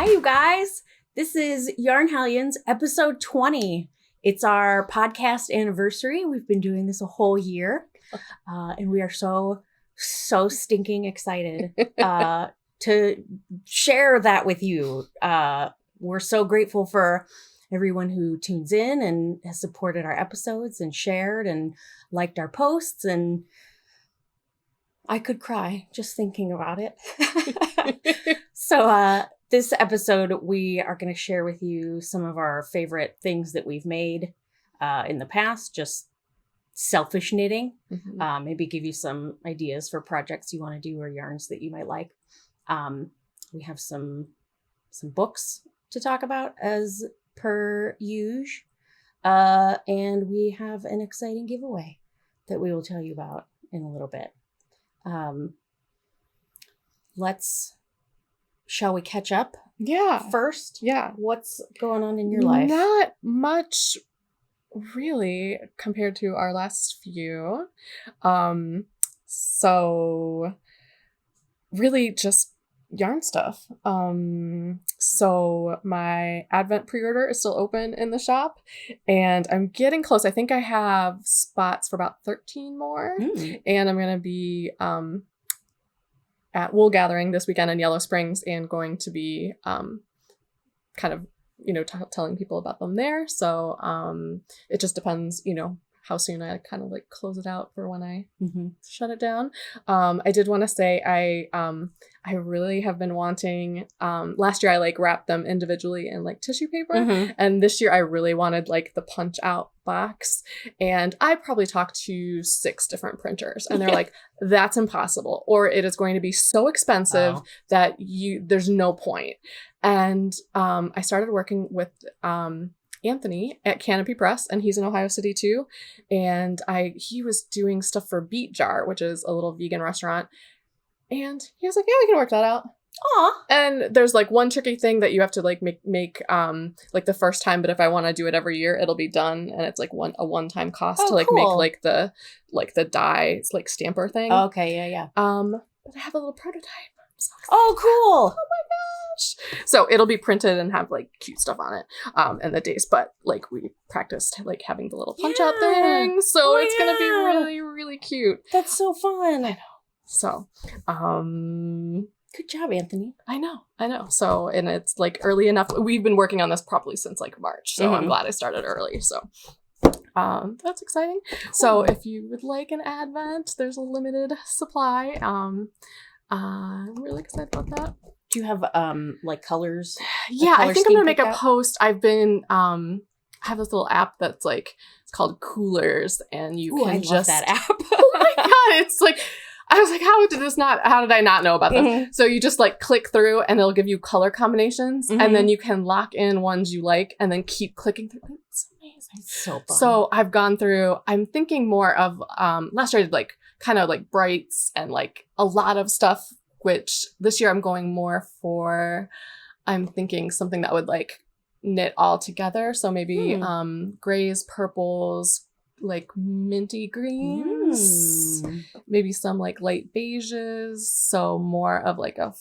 Hi, you guys. This is Yarn Hellions, episode 20. It's our podcast anniversary. We've been doing this a whole year, and we are so stinking excited to share that with you. We're so grateful for everyone who tunes in and has supported our episodes and shared and liked our posts, and I could cry just thinking about it. So this episode, we are going to share with you some of our favorite things that we've made in the past, just selfish knitting. Mm-hmm. Maybe give you some ideas for projects you want to do or yarns that you might like. We have some books to talk about as per usual. And we have an exciting giveaway that we will tell you about in a little bit. Shall we catch up? Yeah. First? Yeah. What's going on in your life? Not much really compared to our last few. So really just yarn stuff. So my Advent pre-order is still open in the shop and I'm getting close. I think I have spots for about 13 more. And I'm going to be at Wool Gathering this weekend in Yellow Springs and going to be kind of, telling people about them there. So it just depends, how soon I kind of like close it out for when I shut it down. I did want to say I really have been wanting, last year I like wrapped them individually in like tissue paper. And this year I really wanted like the punch out box. And I probably talked to 6 different printers and they're like, that's impossible. Or it is going to be so expensive that there's no point. And I started working with Anthony at Canopy Press, and he's in Ohio City too. And he was doing stuff for Beat Jar, which is a little vegan restaurant. And he was like, yeah, we can work that out. Aw. And there's like one tricky thing that you have to like make like the first time, but if I want to do it every year, it'll be done. And it's like a one-time cost to like cool. make like the dye like stamper thing. Okay, yeah. But I have a little prototype. So oh, cool. Oh my gosh. So it'll be printed and have like cute stuff on it and the dates, but like we practiced like having the little punch out thing. So it's gonna be really, really cute. That's so fun. I know. So good job, Anthony. I know. So, and it's like early enough. We've been working on this probably since like March. So I'm glad I started early. So that's exciting. Cool. So if you would like an Advent, there's a limited supply. I'm really excited about that. Do you have like colors? Yeah, I think I'm gonna make a post. I've been I have this little app that's like, it's called Coolers, and you can love that app. Oh my god, it's like, I was like, how did I not know about this? So you just like click through and it'll give you color combinations and then you can lock in ones you like and then keep clicking through. It's amazing. It's so fun. So I've gone through, I'm thinking more of, last year I did like kind of like brights and like a lot of stuff, which this year I'm going more for, I'm thinking something that would like knit all together. So maybe grays, purples, like minty greens, maybe some like light beiges. So more of like a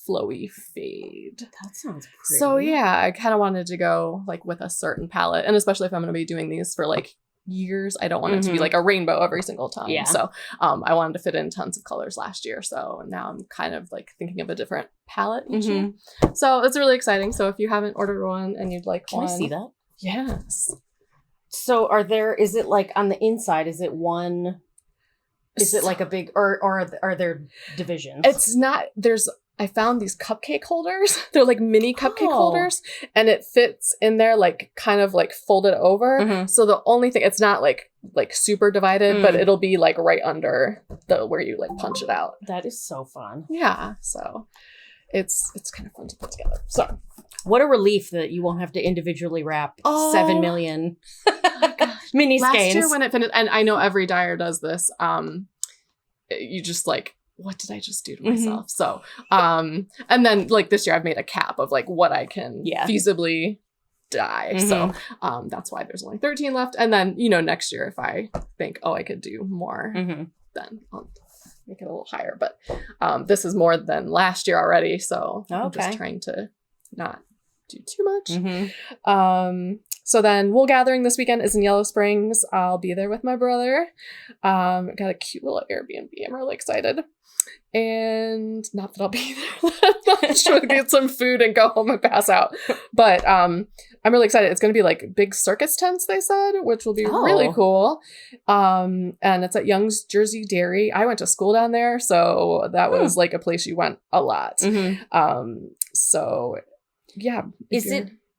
flowy fade. That sounds pretty. So yeah, I kind of wanted to go like with a certain palette, and especially if I'm going to be doing these for like years, I don't want it to be like a rainbow every single time. Yeah. So I wanted to fit in tons of colors last year. So now I'm kind of like thinking of a different palette each year. So it's really exciting. So if you haven't ordered one and you'd like Can one. I see that? Yes. So is it like on the inside, is it like a big, or are there divisions? It's not, I found these cupcake holders. They're like mini cupcake holders, and it fits in there like kind of like folded over. So the only thing, it's not like super divided, but it'll be like right under where you like punch it out. That is so fun. Yeah. So it's kind of fun to put together. So what a relief that you won't have to individually wrap 7 million mini skeins. Last year when it finished, and I know every dyer does this, you just like, what did I just do to myself? So, and then like this year I've made a cap of like what I can feasibly dye. So that's why there's only 13 left. And then, next year if I think, I could do more, then I'll make it a little higher. But this is more than last year already. So I'm just trying to not do too much. Mm-hmm. So then Wool Gathering this weekend is in Yellow Springs. I'll be there with my brother. Got a cute little Airbnb. I'm really excited. And not that I'll be there that much. We'll get some food and go home and pass out. But I'm really excited. It's going to be like big circus tents, they said, which will be really cool. And it's at Young's Jersey Dairy. I went to school down there, so that was like a place you went a lot. Mm-hmm. So yeah.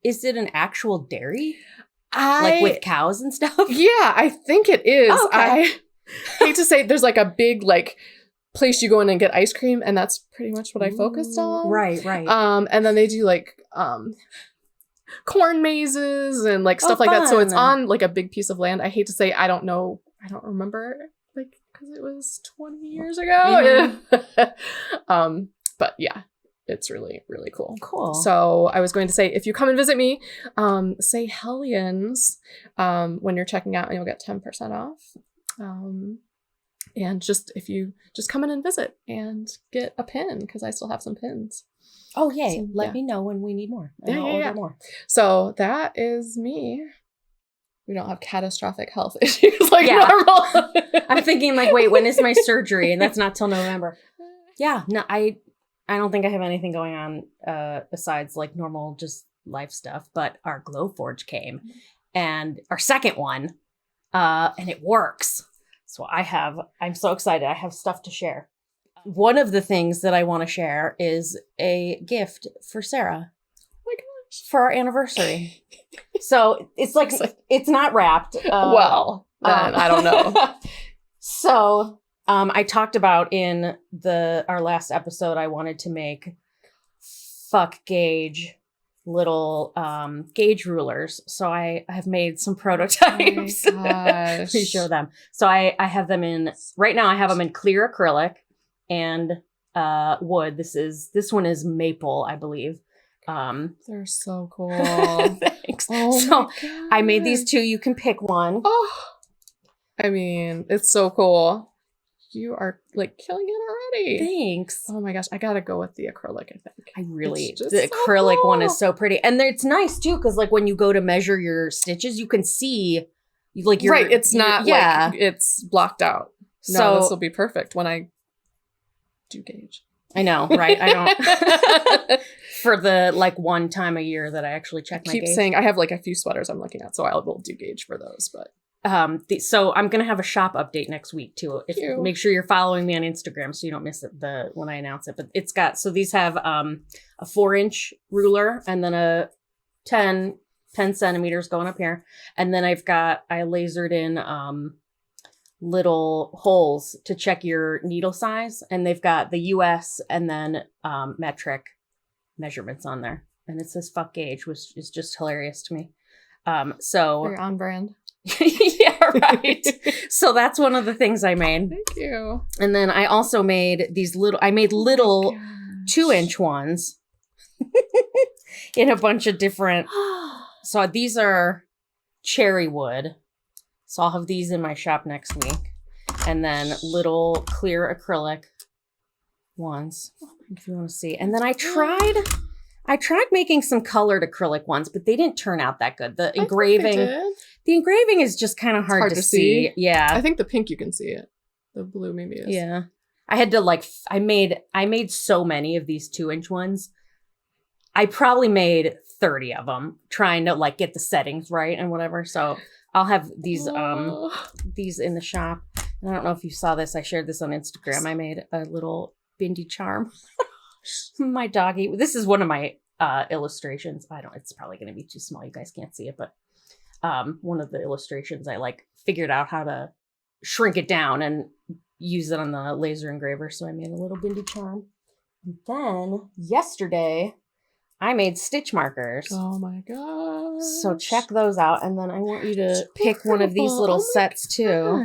Is it an actual dairy? Like with cows and stuff? Yeah, I think it is. Oh, okay. I hate to say there's like a big like place you go in and get ice cream, and that's pretty much what I focused on. Right. And then they do like corn mazes and like stuff like that. So it's on like a big piece of land. I hate to say I don't remember like because it was 20 years ago. Mm-hmm. But yeah. It's really, really cool. Cool. So I was going to say, if you come and visit me, say Hellions when you're checking out, and you'll get 10% off. And if you just come in and visit and get a pin, because I still have some pins. Oh, yay. So, Let me know when we need more. I'll order more. So that is me. We don't have catastrophic health issues like normal. I'm thinking like, wait, when is my surgery? And that's not till November. Yeah, no, I don't think I have anything going on besides like normal just life stuff, but our Glowforge came and our second one and it works. So I'm so excited. I have stuff to share. One of the things that I want to share is a gift for Sarah. Oh my gosh. For our anniversary. So it's like, it's not wrapped. Well, then I don't know. So I talked about in our last episode, I wanted to make fuck gauge little gauge rulers. So I have made some prototypes. Oh my gosh. Let me show them. So I have them right now I have them in clear acrylic and wood. This one is maple, I believe. They're so cool. Thanks. Oh so I made these two. You can pick one. Oh, I mean, it's so cool. You are like killing it already. Thanks. Oh my gosh, I gotta go with the acrylic, I think. The acrylic one is so pretty. And it's nice too, because like when you go to measure your stitches, you can see like your right, it's not like it's blocked out. No, so this will be perfect when I do gauge. I know, right? I don't for the like one time a year that I actually check my gauge. I keep saying I have like a few sweaters I'm looking at, so I will do gauge for those, but so I'm gonna have a shop update next week too. Make sure you're following me on Instagram so you don't miss it when I announce it. But these have a 4-inch ruler and then a 10 centimeters going up here, and then I lasered in little holes to check your needle size, and they've got the US and then metric measurements on there, and it says fuck gauge, which is just hilarious to me. So you're on brand. Yeah, right. So that's one of the things I made. Thank you. And then I also made little 2-inch ones in a bunch of different. So these are cherry wood. So I'll have these in my shop next week. And then little clear acrylic ones, if you want to see. And then I tried making some colored acrylic ones, but they didn't turn out that good. The engraving is just kind of hard to see. Yeah. I think the pink you can see it. The blue maybe is. Yeah. I had to I made so many of these 2-inch ones. I probably made 30 of them trying to get the settings right and whatever. So I'll have these in the shop. And I don't know if you saw this. I shared this on Instagram. I made a little bindi charm. My doggy. This is one of my illustrations. It's probably going to be too small. You guys can't see it, but one of the illustrations I figured out how to shrink it down and use it on the laser engraver. So I made a little bindi charm. And then yesterday I made stitch markers. Oh my gosh. So check those out. And then I want you to pick one of these little sets too.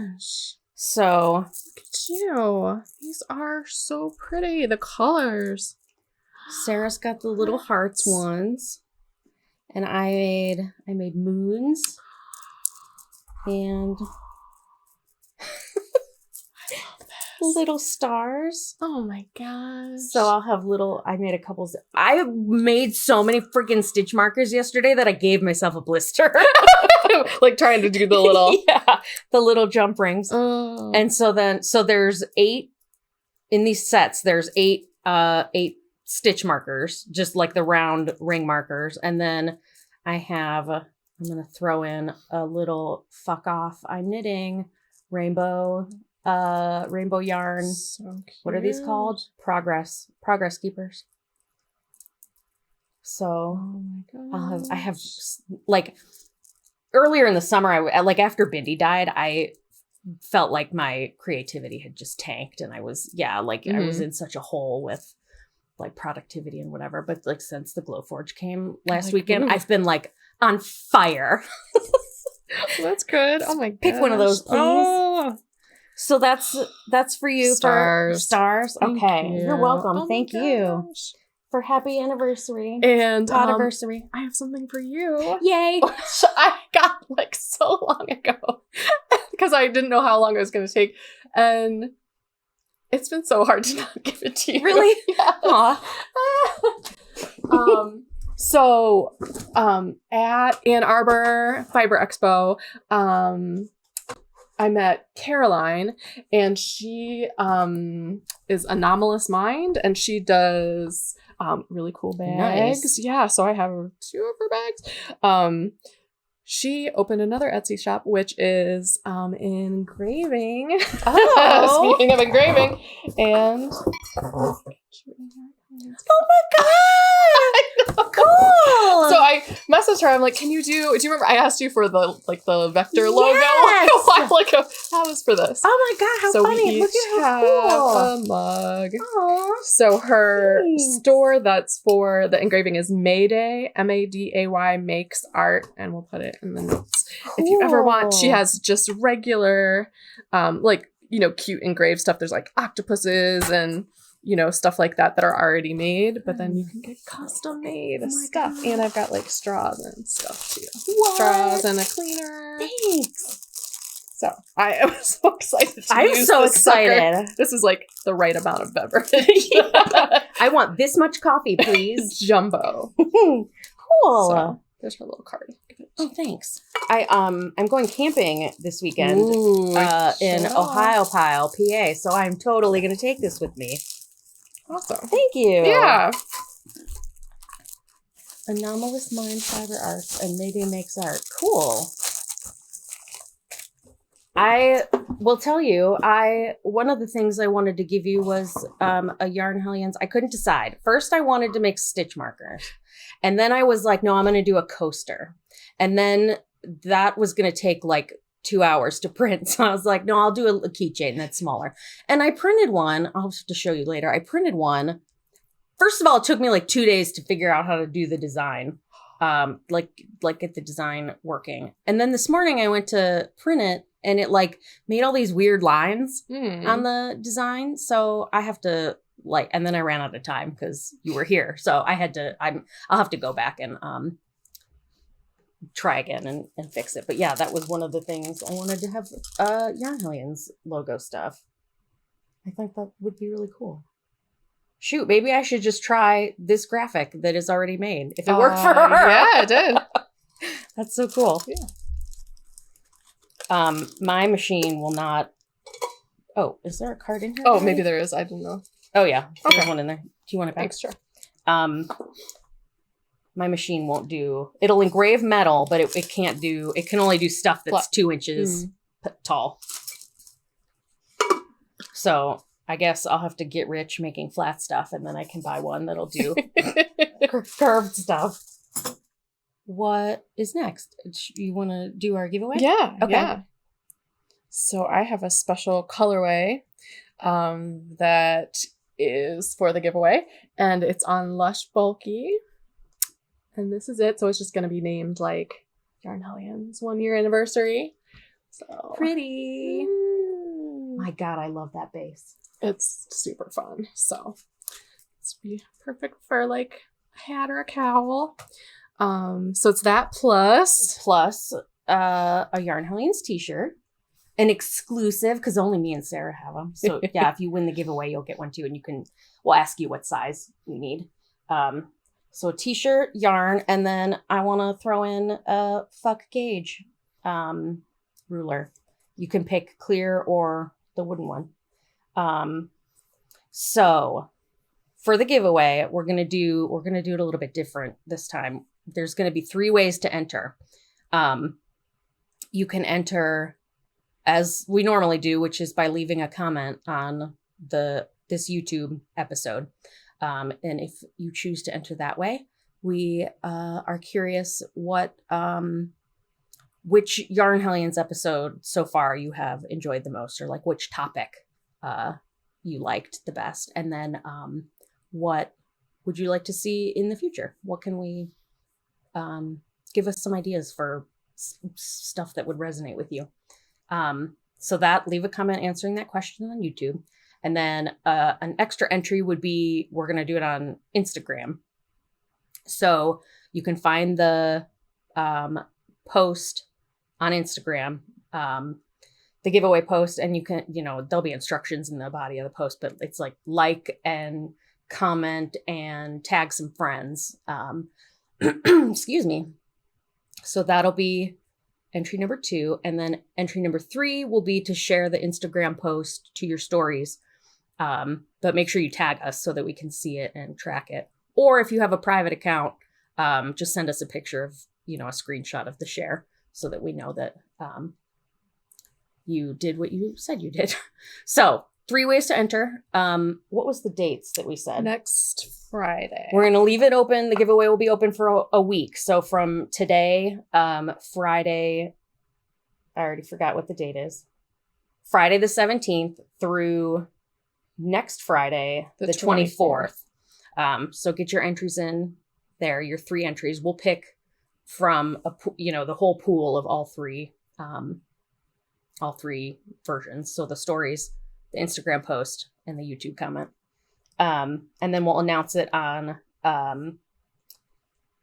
So look at you. These are so pretty. The colors. Sarah's got the little hearts ones. And I made moons. And little stars. Oh my gosh. So I'll have I made so many freaking stitch markers yesterday that I gave myself a blister. Like trying to do the little. Yeah, the little jump rings. Oh. And so there's 8 in these sets. There's 8 stitch markers, just like the round ring markers. And then I'm going to throw in a little fuck off. I'm knitting rainbow yarn. So cute. What are these called? Progress keepers. So Oh my gosh. I have like earlier in the summer, like after Bindi died, I felt like my creativity had just tanked, and I was I was in such a hole with like productivity and whatever. But like since the Glowforge came last weekend, I've been like on fire. That's good. Oh my god. Pick one of those, please. Oh. So that's for you. Stars. For stars. Thank Okay. you. You're welcome. Oh Thank you for happy anniversary. And anniversary. I have something for you. Yay. Which I got like so long ago because I didn't know how long it was going to take. And it's been so hard to not give it to you. Really? Yeah. So at Ann Arbor Fiber Expo, I met Caroline, and she is Anomalous Mind, and she does really cool bags. Nice. Yeah, so I have 2 of her bags. She opened another Etsy shop, which is engraving. Oh. Speaking of engraving, and Oh my god! Cool. So I messaged her. I'm like, "Can you do you remember I asked you for the vector logo Yes! a while ago? That was for this." Oh my god! How So funny! we Look each at how have cool. a mug. Aww. So her Thanks. store that's for the engraving is Mayday, MADAY makes art, and we'll put it in the notes. If you ever want, she has just regular, cute engraved stuff. There's like octopuses and stuff like that are already made, but then you can get custom made stuff. God. And I've got like straws and stuff too. What? Straws and a cleaner. Thanks. So I am so excited. I'm so excited. Sucker. This is like the right amount of beverage. I want this much coffee, please. Jumbo. Cool. So, there's her little card. Oh, thanks. I'm going camping this weekend. Ooh, In Ohio, PA. So I'm totally going to take this with me. Awesome. Thank you. Yeah. Anomalous Mind Fiber Arts and Mayday Makes Art. Cool. I will tell you, one of the things I wanted to give you was a Yarn Hellions. I couldn't decide. First, I wanted to make stitch markers. And then I was like, no, I'm going to do a coaster. And then that was going to take like 2 hours to print. So I was like, no, I'll do a keychain that's smaller. And I printed one. I'll have to show you later. I printed one. First of all, it took me like 2 days to figure out how to do the design. Like get the design working. And then this morning I went to print it, and it like made all these weird lines on the design. So I have to and then I ran out of time because you were here. So I'll have to go back and try again and fix it. But yeah, that was one of the things I wanted to have Yarn Hellions logo stuff. I think that would be really cool. Shoot, maybe I should just try this graphic that is already made. If it worked for her. Yeah, it did. That's so cool. Yeah. My machine will not. Oh, is there a card in here? Oh, maybe there is. I didn't know. Oh yeah. There's Okay. one in there. Do you want it back? Thanks, sure. My machine won't do. It'll engrave metal, but it can't do. It can only do stuff that's 2 inches tall. So I guess I'll have to get rich making flat stuff, and then I can buy one that'll do curved stuff. What is next? You want to do our giveaway? Yeah. Okay. Yeah. So I have a special colorway that is for the giveaway, and it's on Lush Bulky. And this is it. So it's just going to be named like Yarn Hellions 1 year anniversary. So Pretty. My God, I love that base. It's super fun. So it's be perfect for like a hat or a cowl. So it's that plus Plus a Yarn Hellions t-shirt. an exclusive, because only me and Sarah have them. So yeah, if you win the giveaway, you'll get one too, and we'll ask you what size you need. So a t-shirt, yarn, and then I want to throw in a fuck gauge ruler. You can pick clear or the wooden one. So for the giveaway, we're gonna do it a little bit different this time. There's gonna be 3 ways to enter. You can enter as we normally do, which is by leaving a comment on this YouTube episode. And if you choose to enter that way, we are curious which Yarn Hellions episode so far you have enjoyed the most, or like which topic you liked the best. And then what would you like to see in the future? What can we give us some ideas for stuff that would resonate with you? So that, leave a comment answering that question on YouTube. And then an extra entry would be, we're going to do it on Instagram. So you can find the post on Instagram, the giveaway post, and you can, there'll be instructions in the body of the post, but it's like and comment and tag some friends. Excuse me. So that'll be entry number 2. And then entry number 3 will be to share the Instagram post to your stories. But make sure you tag us so that we can see it and track it. Or if you have a private account, just send us a picture of, a screenshot of the share so that we know that you did what you said you did. So 3 ways to enter. What was the dates that we said? Next Friday. We're going to leave it open. The giveaway will be open for a week. So from today, Friday, I already forgot what the date is. Friday the 17th through next Friday, the 24th. So get your entries in there, your 3 entries. We'll pick from the whole pool of all three versions. So the stories, the Instagram post, and the YouTube comment. And then we'll announce it on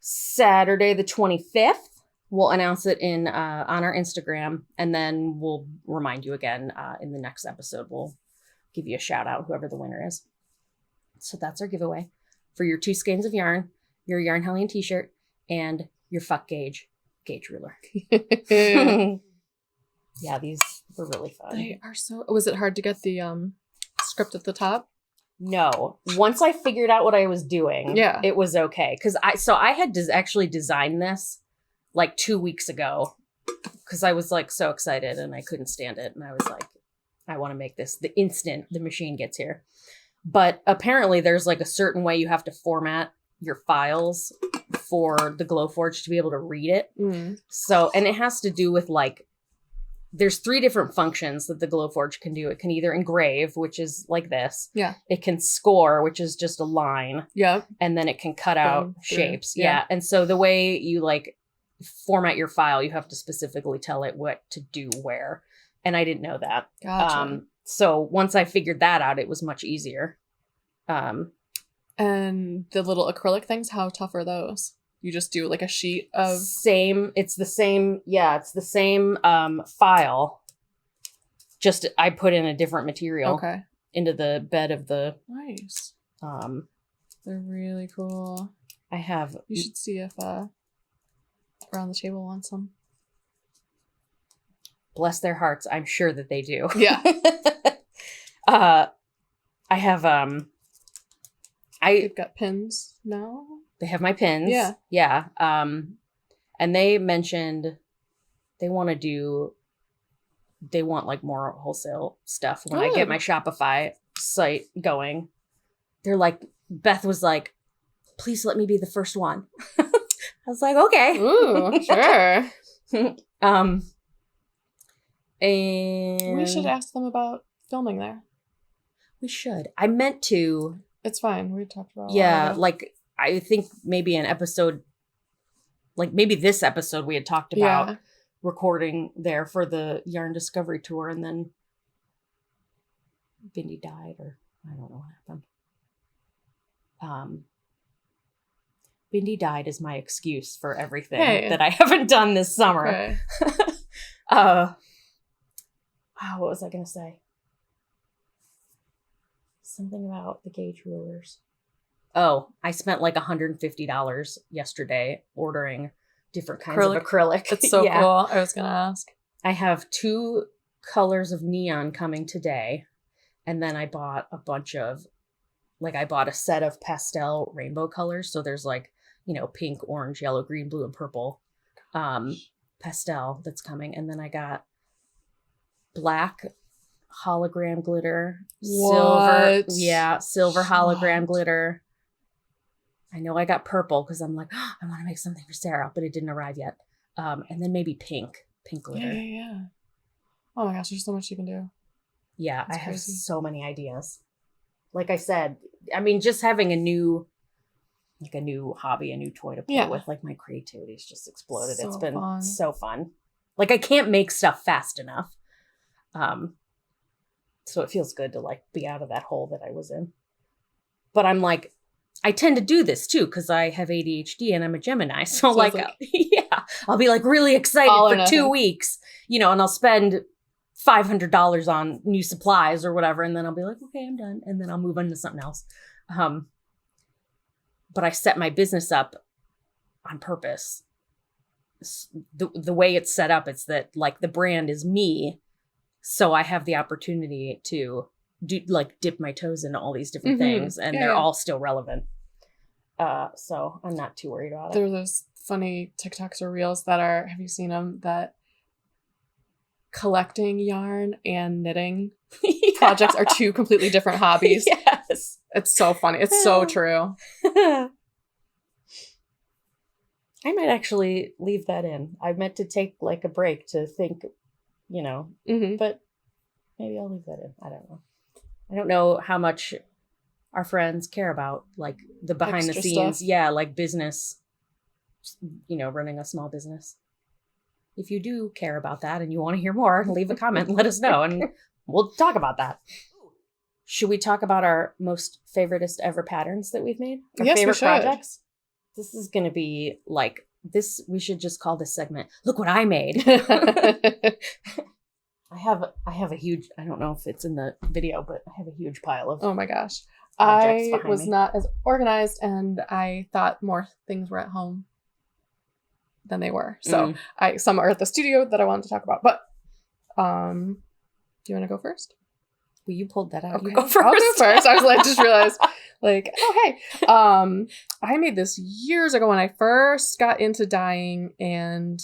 Saturday the 25th. We'll announce it on our Instagram, and then we'll remind you again in the next episode. We'll give you a shout out, whoever the winner is. So that's our giveaway for your 2 skeins of yarn, your Yarn Hellion t-shirt, and your fuck gauge ruler. Yeah, these were really fun. They are so... Was it hard to get the script at the top? No. Once I figured out what I was doing, it was okay. Because I had actually designed this like 2 weeks ago because I was like so excited and I couldn't stand it. And I was like, I want to make this the instant the machine gets here. But apparently there's like a certain way you have to format your files for the Glowforge to be able to read it. So, and it has to do with like, there's 3 different functions that the Glowforge can do. It can either engrave, which is like this. Yeah. It can score, which is just a line. Yeah. And then it can cut out shapes. Yeah. And so the way you like format your file, you have to specifically tell it what to do where. And I didn't know that. Gotcha. So once I figured that out, it was much easier. And the little acrylic things, how tough are those? You just do like a sheet of... It's the same file. Just I put in a different material. Okay. Into the bed of the... Nice. They're really cool. I have... You should see if around the table wants some. Bless their hearts, I'm sure that they do. Yeah. I have You've got pins now? They have my pins. Yeah. Yeah. And they mentioned they want like more wholesale stuff when I get my Shopify site going. They're like, Beth was like, please let me be the first one. I was like, okay. Ooh, sure. And we should ask them about filming there. We should. I meant to. It's fine. We talked about it. Yeah, like I think maybe an episode, like maybe this episode we had talked about recording there for the Yarn Discovery Tour, and then Bindi died, or I don't know what happened. Bindi died is my excuse for everything that I haven't done this summer. Okay. Oh, what was I going to say? Something about the gauge rulers. Oh, I spent like $150 yesterday ordering different kinds of acrylic. It's so cool. I was going to ask. I have 2 colors of neon coming today. And then I bought a bunch of, like, I bought a set of pastel rainbow colors. So there's like, you know, pink, orange, yellow, green, blue, and purple pastel that's coming. And then I got black hologram glitter, silver hologram glitter. I know I got purple because I'm like, oh, I want to make something for Sarah, but it didn't arrive yet. And then maybe pink glitter. Yeah. Oh my gosh, there's so much you can do. Yeah, I have so many ideas. Like I said, I mean, just having a new hobby, a new toy to play with, like my creativity's just exploded. It's been so fun. Like I can't make stuff fast enough. So it feels good to like be out of that hole that I was in. But I'm like, I tend to do this too because I have ADHD and I'm a Gemini. So like I'll be like really excited for 2 weeks, you know, and I'll spend $500 on new supplies or whatever. And then I'll be like, okay, I'm done. And then I'll move on to something else. But I set my business up on purpose. The way it's set up, it's that like the brand is me. So I have the opportunity to do like dip my toes into all these different things and they're all still relevant. So I'm not too worried about it. There are those funny TikToks or reels that are, have you seen them, that collecting yarn and knitting projects are 2 completely different hobbies. Yes. It's so funny. It's so true. I might actually leave that in. I meant to take like a break to think, you know, but maybe I'll leave that in. I don't know. I don't know how much our friends care about like the behind the scenes. Stuff. Yeah. Like business, you know, running a small business. If you do care about that and you want to hear more, leave a comment and let us know and we'll talk about that. Should we talk about our most favoritist ever patterns that we've made? Our favorite projects? This is going to be like this. We should just call this segment, Look What I Made. I have a huge, I don't know if it's in the video, but I have a huge pile of. Oh my gosh. I was not as organized and I thought more things were at home than they were. So some are at the studio that I wanted to talk about, but do you want to go first? Well, you pulled that out. Okay. You go first. I'll go first. I was like, just realized like, oh, hey, I made this years ago when I first got into dyeing and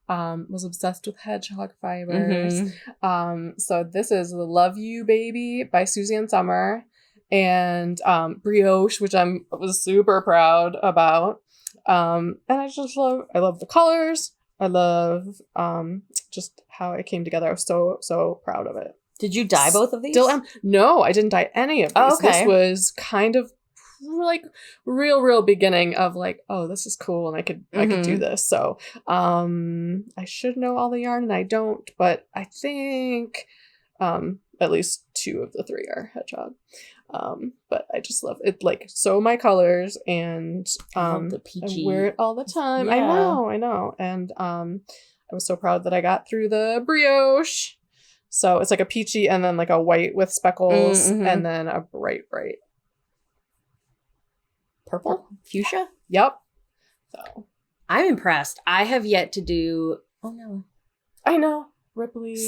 was obsessed with hedgehog fibers. So this is the Love You Baby by Suzanne Summer and Brioche, which I was super proud about. And I love the colors. I love just how it came together. I was so proud of it. Did you dye both of these? Still am. No, I didn't dye any of these. Oh, okay. This was kind of like real beginning of like, oh, this is cool and I could do this. So I should know all the yarn and I don't, but I think at least 2 of the 3 are hedgehog. But I just love it. Like, so my colors and I wear it all the time. Yeah. I know. And I was so proud that I got through the brioche. So it's like a peachy and then like a white with speckles and then a bright purple fuchsia. Yep. So I'm impressed. I have yet to do. Oh no, I know. Ripley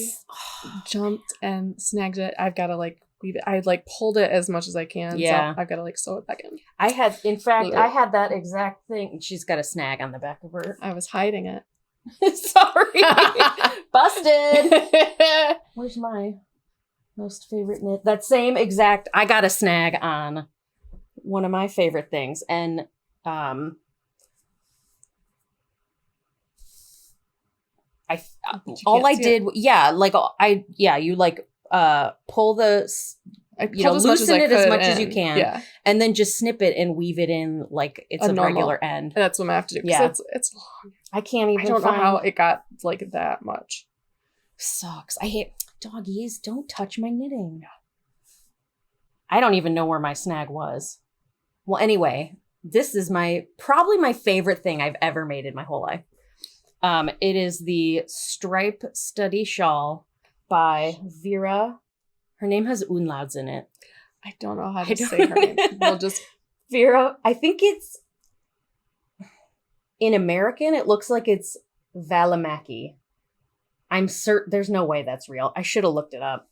jumped and snagged it. I've got to like weave it. I like pulled it as much as I can. Yeah. So I've got to like sew it back in. I had that exact thing. She's got a snag on the back of her. I was hiding it. Sorry. Busted. Where's my most favorite knit? That same exact. I got a snag on one of my favorite things, and you like pull the loosen it as much as you can, and then just snip it and weave it in like it's a regular end. And that's what I have to do. Yeah, it's long. I can't even. I don't know how it got like that much. Sucks. I hate doggies. Don't touch my knitting. I don't even know where my snag was. Well, anyway, this is probably my favorite thing I've ever made in my whole life. It is the Stripe Study Shawl by Vera. Her name has umlauts in it. I don't know how to say her name. We'll just Vera. I think it's in American. It looks like it's Valimaki. I'm certain there's no way that's real. I should have looked it up.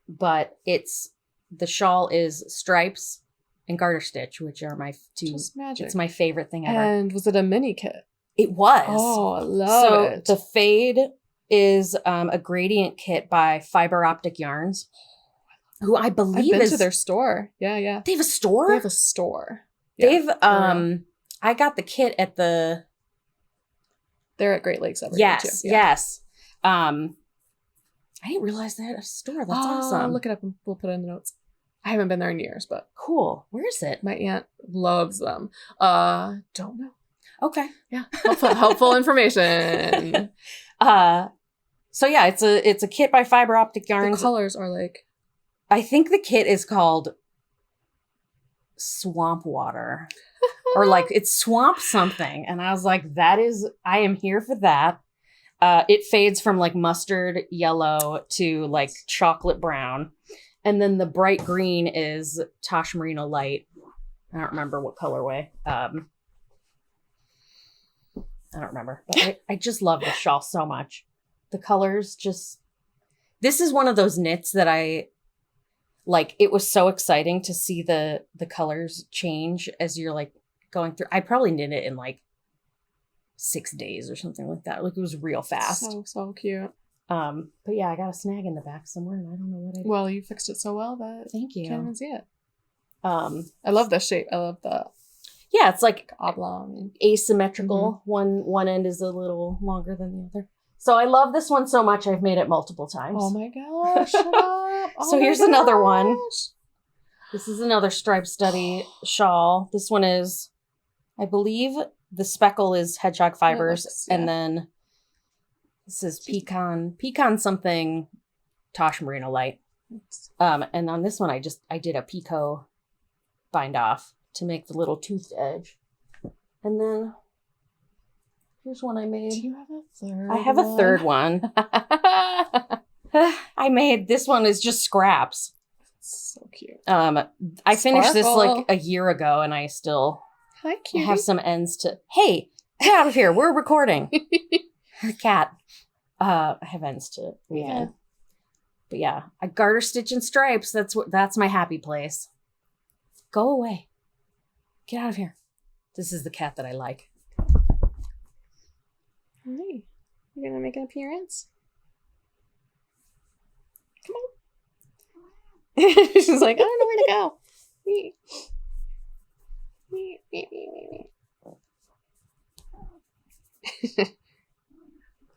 But the shawl is stripes and garter stitch, which are my two. just magic. It's my favorite thing ever. And was it a mini kit? It was. Oh, I love it. So the fade is a gradient kit by Fiber Optic Yarns, who I believe I've been to their store. Yeah. They have a store? They have a store. Yeah, They've I got the kit at the They're at Great Lakes every year too. Yeah. Yes. I didn't realize they had a store. That's awesome. Look it up and we'll put it in the notes. I haven't been there in years, but cool. Where is it? my aunt loves them. Don't know. Okay. Yeah. Helpful information. So yeah, it's a kit by Fiber Optic The Yarns. colors are like I think the kit is called Swamp Water. Or like it's swamp something. And I was like, I am here for that. It fades from like mustard yellow to like chocolate brown. And then the bright green is Tosh Merino Light. I don't remember what colorway. I don't remember. But I just love this shawl so much. The colors this is one of those knits that it was so exciting to see the colors change as you're like going through. I probably knit it in like 6 days or something like that. Like it was real fast. so cute. But yeah, I got a snag in the back somewhere and I don't know what I did. Well, you fixed it so well that Thank you. can't even see it. I love the shape. I love the yeah, it's like oblong. Asymmetrical. One end is a little longer than the other. So I love this one so much I've made it multiple times. Oh my gosh. Shut up. So here's another one. This is another Stripe Study shawl. This one is, I believe the speckle is hedgehog fibers. And then this is pecan something Tosh Merino Light. And on this one, I did a picot bind off to make the little toothed edge. And then here's one I made. Do you have a third I have a third one. I made, this one is just scraps. So cute. I finished this Sparkle. like a year ago and I still Hi, cute. have some ends to, hey, get out of here. We're recording. Cat. I have ends to weave Yeah. in. But yeah, I garter stitch and stripes. That's my happy place. Go away. Get out of here. This is the cat that I like. Hey, you're gonna make an appearance? Come on. She's like, I don't know where to go. Me.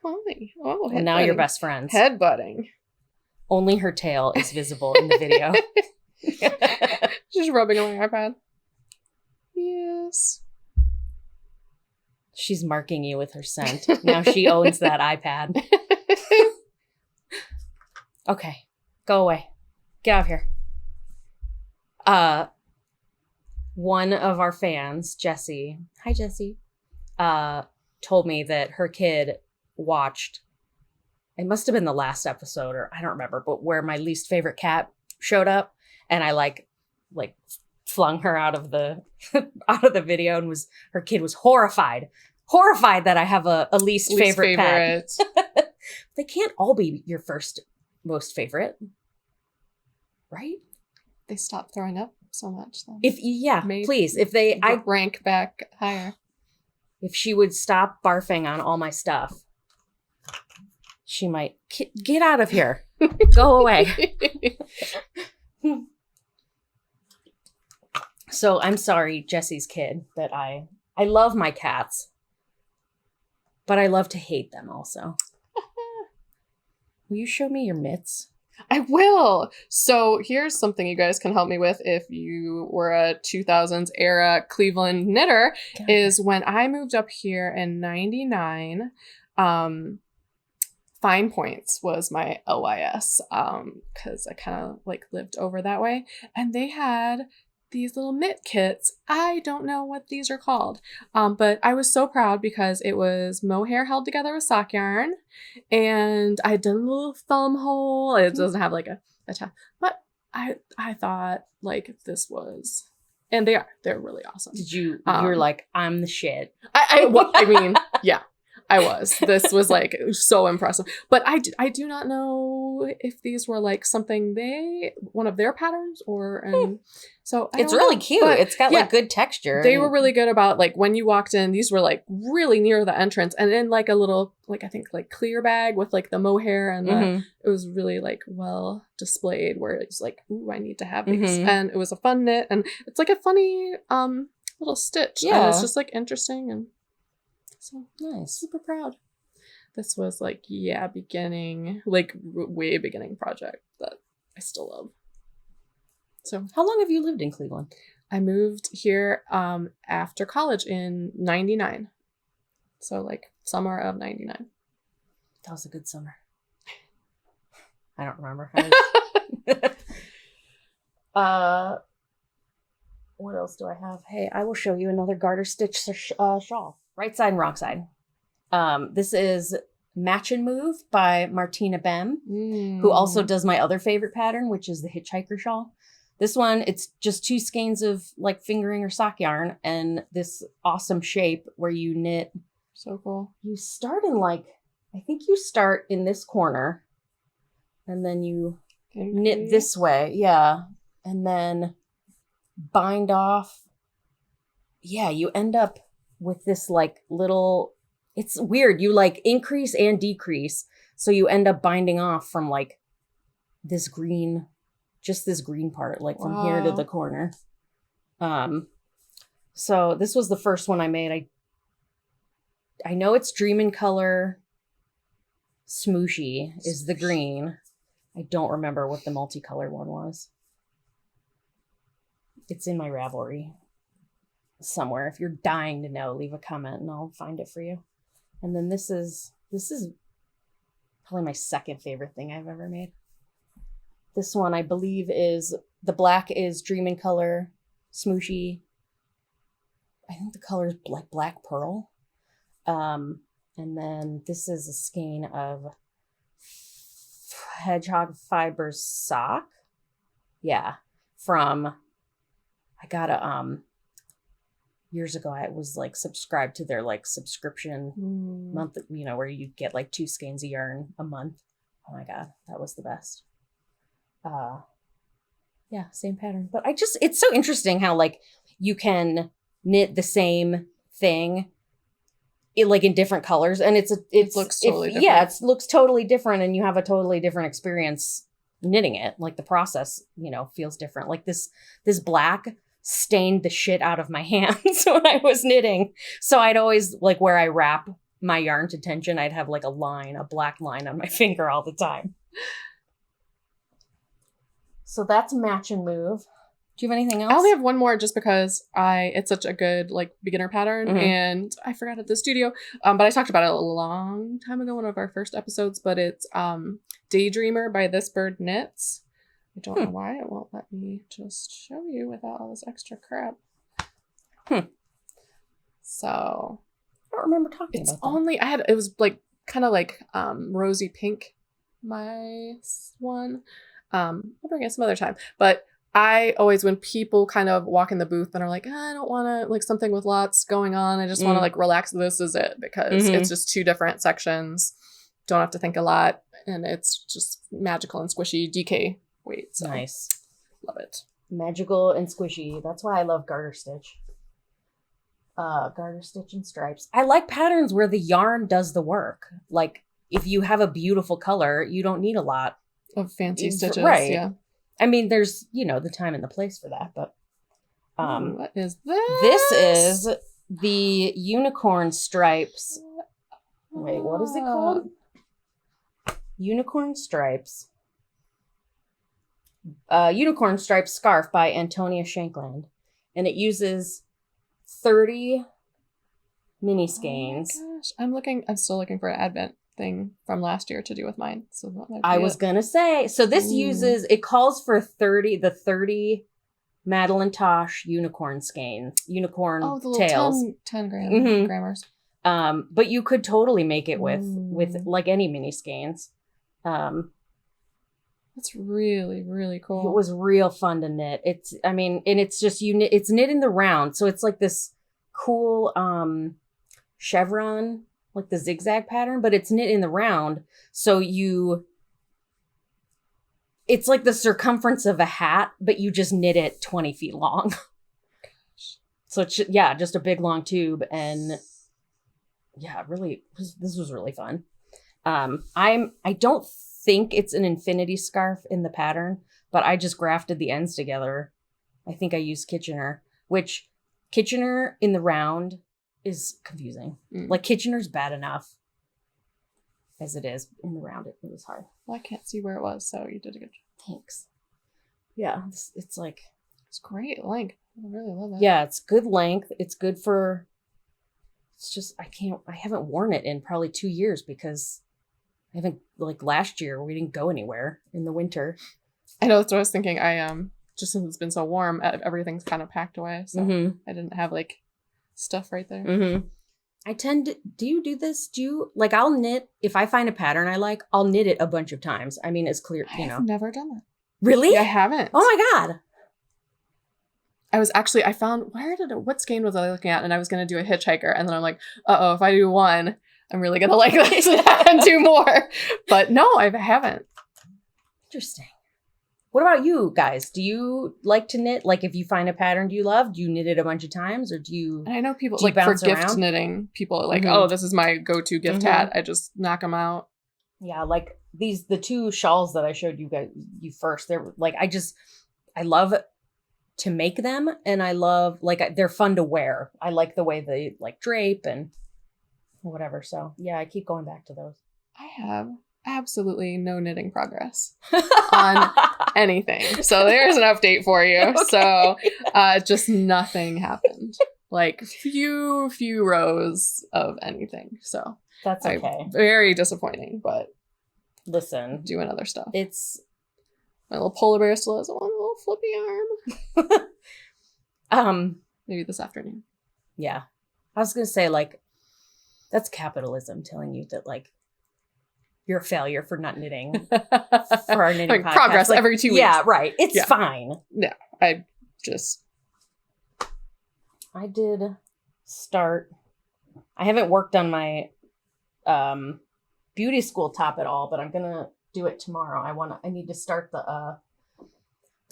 Hi. Oh, And now you're best friends. Headbutting. Only her tail is visible in the video. Just rubbing on my iPad. Yes. She's marking you with her scent. Now she owns that iPad. Okay. Go away. Get out of here. One of our fans, Jessie. Hi, Jessie. Told me that her kid watched, it must have been the last episode, or I don't remember, but where my least favorite cat showed up, and I like flung her out of the video, and her kid was horrified that I have a least favorite pet. They can't all be your first most favorite, right? They stopped throwing up so much then. Please, if they rank back higher. If she would stop barfing on all my stuff, she might get out of here. Go away. So I'm sorry, Jessie's kid, that I love my cats, but I love to hate them also. Will you show me your mitts? I will. So here's something you guys can help me with if you were a 2000s era Cleveland knitter. God. Is when I moved up here in 99, Fine Points was my LYS because I kind of like lived over that way. And they had these little mitt kits. I don't know what these are called, but I was so proud because it was mohair held together with sock yarn, and I had done a little thumb hole. It doesn't have like a tab, but I thought like this was, and they're really awesome. Did you? You're like, I'm the shit. I mean, yeah. I was. This was like so impressive. But I do not know if these were like something one of their patterns or so it's really cute. It's got like good texture. They were really good about like when you walked in, these were like really near the entrance and in like a little like I think like clear bag with like the mohair and it was really like well displayed where it's like, ooh, I need to have these. And it was a fun knit and it's like a funny little stitch. Yeah. And it's just like interesting and so nice. Super proud. This was like, beginning, like way beginning project that I still love. So how long have you lived in Cleveland? I moved here after college in 99. So like summer of 99. That was a good summer. I don't remember. What else do I have? Hey, I will show you another garter stitch shawl. Right side and wrong side. This is Match and Move by Martina Bem, who also does my other favorite pattern, which is the Hitchhiker shawl. This one, it's just 2 skeins of like fingering or sock yarn and this awesome shape where you knit. So cool. You start in like, I think you start in this corner and then you knit this way. Yeah. And then bind off. Yeah, you end up with this like little, it's weird. You like increase and decrease. So you end up binding off from like this green, just this green part, like from here to the corner. So this was the first one I made. I know it's Dream in Color Smooshy is the green. I don't remember what the multicolor one was. It's in my Ravelry somewhere. If you're dying to know, leave a comment and I'll find it for you. And then this is probably my second favorite thing I've ever made. This one I believe is the black is Dream in Color Smooshy. I think the color is black pearl. And then this is a skein of Hedgehog Fibers sock. Yeah, from I got a years ago, I was like subscribed to their like subscription month, you know, where you get like 2 skeins of yarn a month. Oh my God, that was the best. Yeah, same pattern. But it's so interesting how like you can knit the same thing like in different colors. And it looks totally different. Yeah, it looks totally different and you have a totally different experience knitting it. Like the process, you know, feels different. Like this black stained the shit out of my hands when I was knitting. So I'd always like where I wrap my yarn to tension, I'd have like a black line on my finger all the time. So that's Match and Move. Do you have anything else? I only have one more just because it's such a good like beginner pattern and I forgot at the studio. But I talked about it a long time ago, one of our first episodes, but it's Daydreamer by This Bird Knits. I don't know why it won't let me just show you without all this extra crap. So I don't remember talking about that. It was like kind of like rosy pink, my one. I'll bring it some other time. But I always, when people kind of walk in the booth and are like, I don't want to like something with lots going on. I just want to like relax. This is it because it's just 2 different sections. Don't have to think a lot. And it's just magical and squishy DK weight. So nice. Love it. Magical and squishy. That's why I love garter stitch. Garter stitch and stripes. I like patterns where the yarn does the work. Like if you have a beautiful color, you don't need a lot of fancy stitches. Right. Yeah. I mean, there's, you know, the time and the place for that, but what is this? This is the Unicorn Stripes. Wait, what is it called? Unicorn Stripes. Unicorn Stripes Scarf by Antonia Shankland. And it uses 30 mini skeins. Oh my gosh. I'm still looking for an Advent thing from last year to do with mine. So that might be I was gonna say, so this it calls for 30 Madeline Tosh unicorn skeins, unicorn Oh, the little tails. 10 gram Mhm. grammars. But you could totally make it with Ooh. like any mini skeins. That's really, really cool. It was real fun to knit. And it's just it's knit in the round, so it's like this cool chevron, like the zigzag pattern, but it's knit in the round. So it's like the circumference of a hat, but you just knit it 20 feet long. Gosh. So it's just a big long tube, and this was really fun. I don't think it's an infinity scarf in the pattern, but I just grafted the ends together. I think I used Kitchener, which Kitchener in the round is confusing. Like Kitchener's bad enough as it is in the round. It was hard. Well, I can't see where it was, so you did a good job. Thanks. Yeah, it's like it's great length. I really love that. Yeah, it's good length. It's good for. It's just I haven't worn it in probably 2 years because I haven't, like last year we didn't go anywhere in the winter. I know, that's what I was thinking. I just since it's been so warm, everything's kind of packed away, so I didn't have like stuff right there. I tend to, do you do this? Do you, like, I'll knit, if I find a pattern I like, I'll knit it a bunch of times. I mean, it's clear, I've never done that. Really? Yeah, I haven't. Oh my God. I found, what skein was I looking at? And I was going to do a hitchhiker. And then I'm like, if I do one, I'm really going to like this and do more. But no, I haven't. Interesting. What about you guys? Do you like to knit? Like, if you find a pattern you love, do you knit it a bunch of times, or do you? And I know people like for gift around? Knitting, people are like, oh, this is my go-to gift hat. I just knock them out. Yeah, like the two shawls that I showed you first. They're like, I love to make them, and I love, like, they're fun to wear. I like the way they like drape and whatever. So yeah, I keep going back to those. I have absolutely no knitting progress on anything. So there's an update for you. Okay. So just nothing happened. Like few rows of anything. So that's okay. Very disappointing, but listen, doing other stuff. It's my little polar bear still has one little flippy arm. Maybe this afternoon. Yeah. I was gonna say, like, that's capitalism telling you that, like, you're a failure for not knitting for our knitting podcast. Progress, like, every 2 weeks. Yeah, right. It's fine. Yeah, I did start. I haven't worked on my beauty school top at all, but I'm gonna do it tomorrow. I need to start the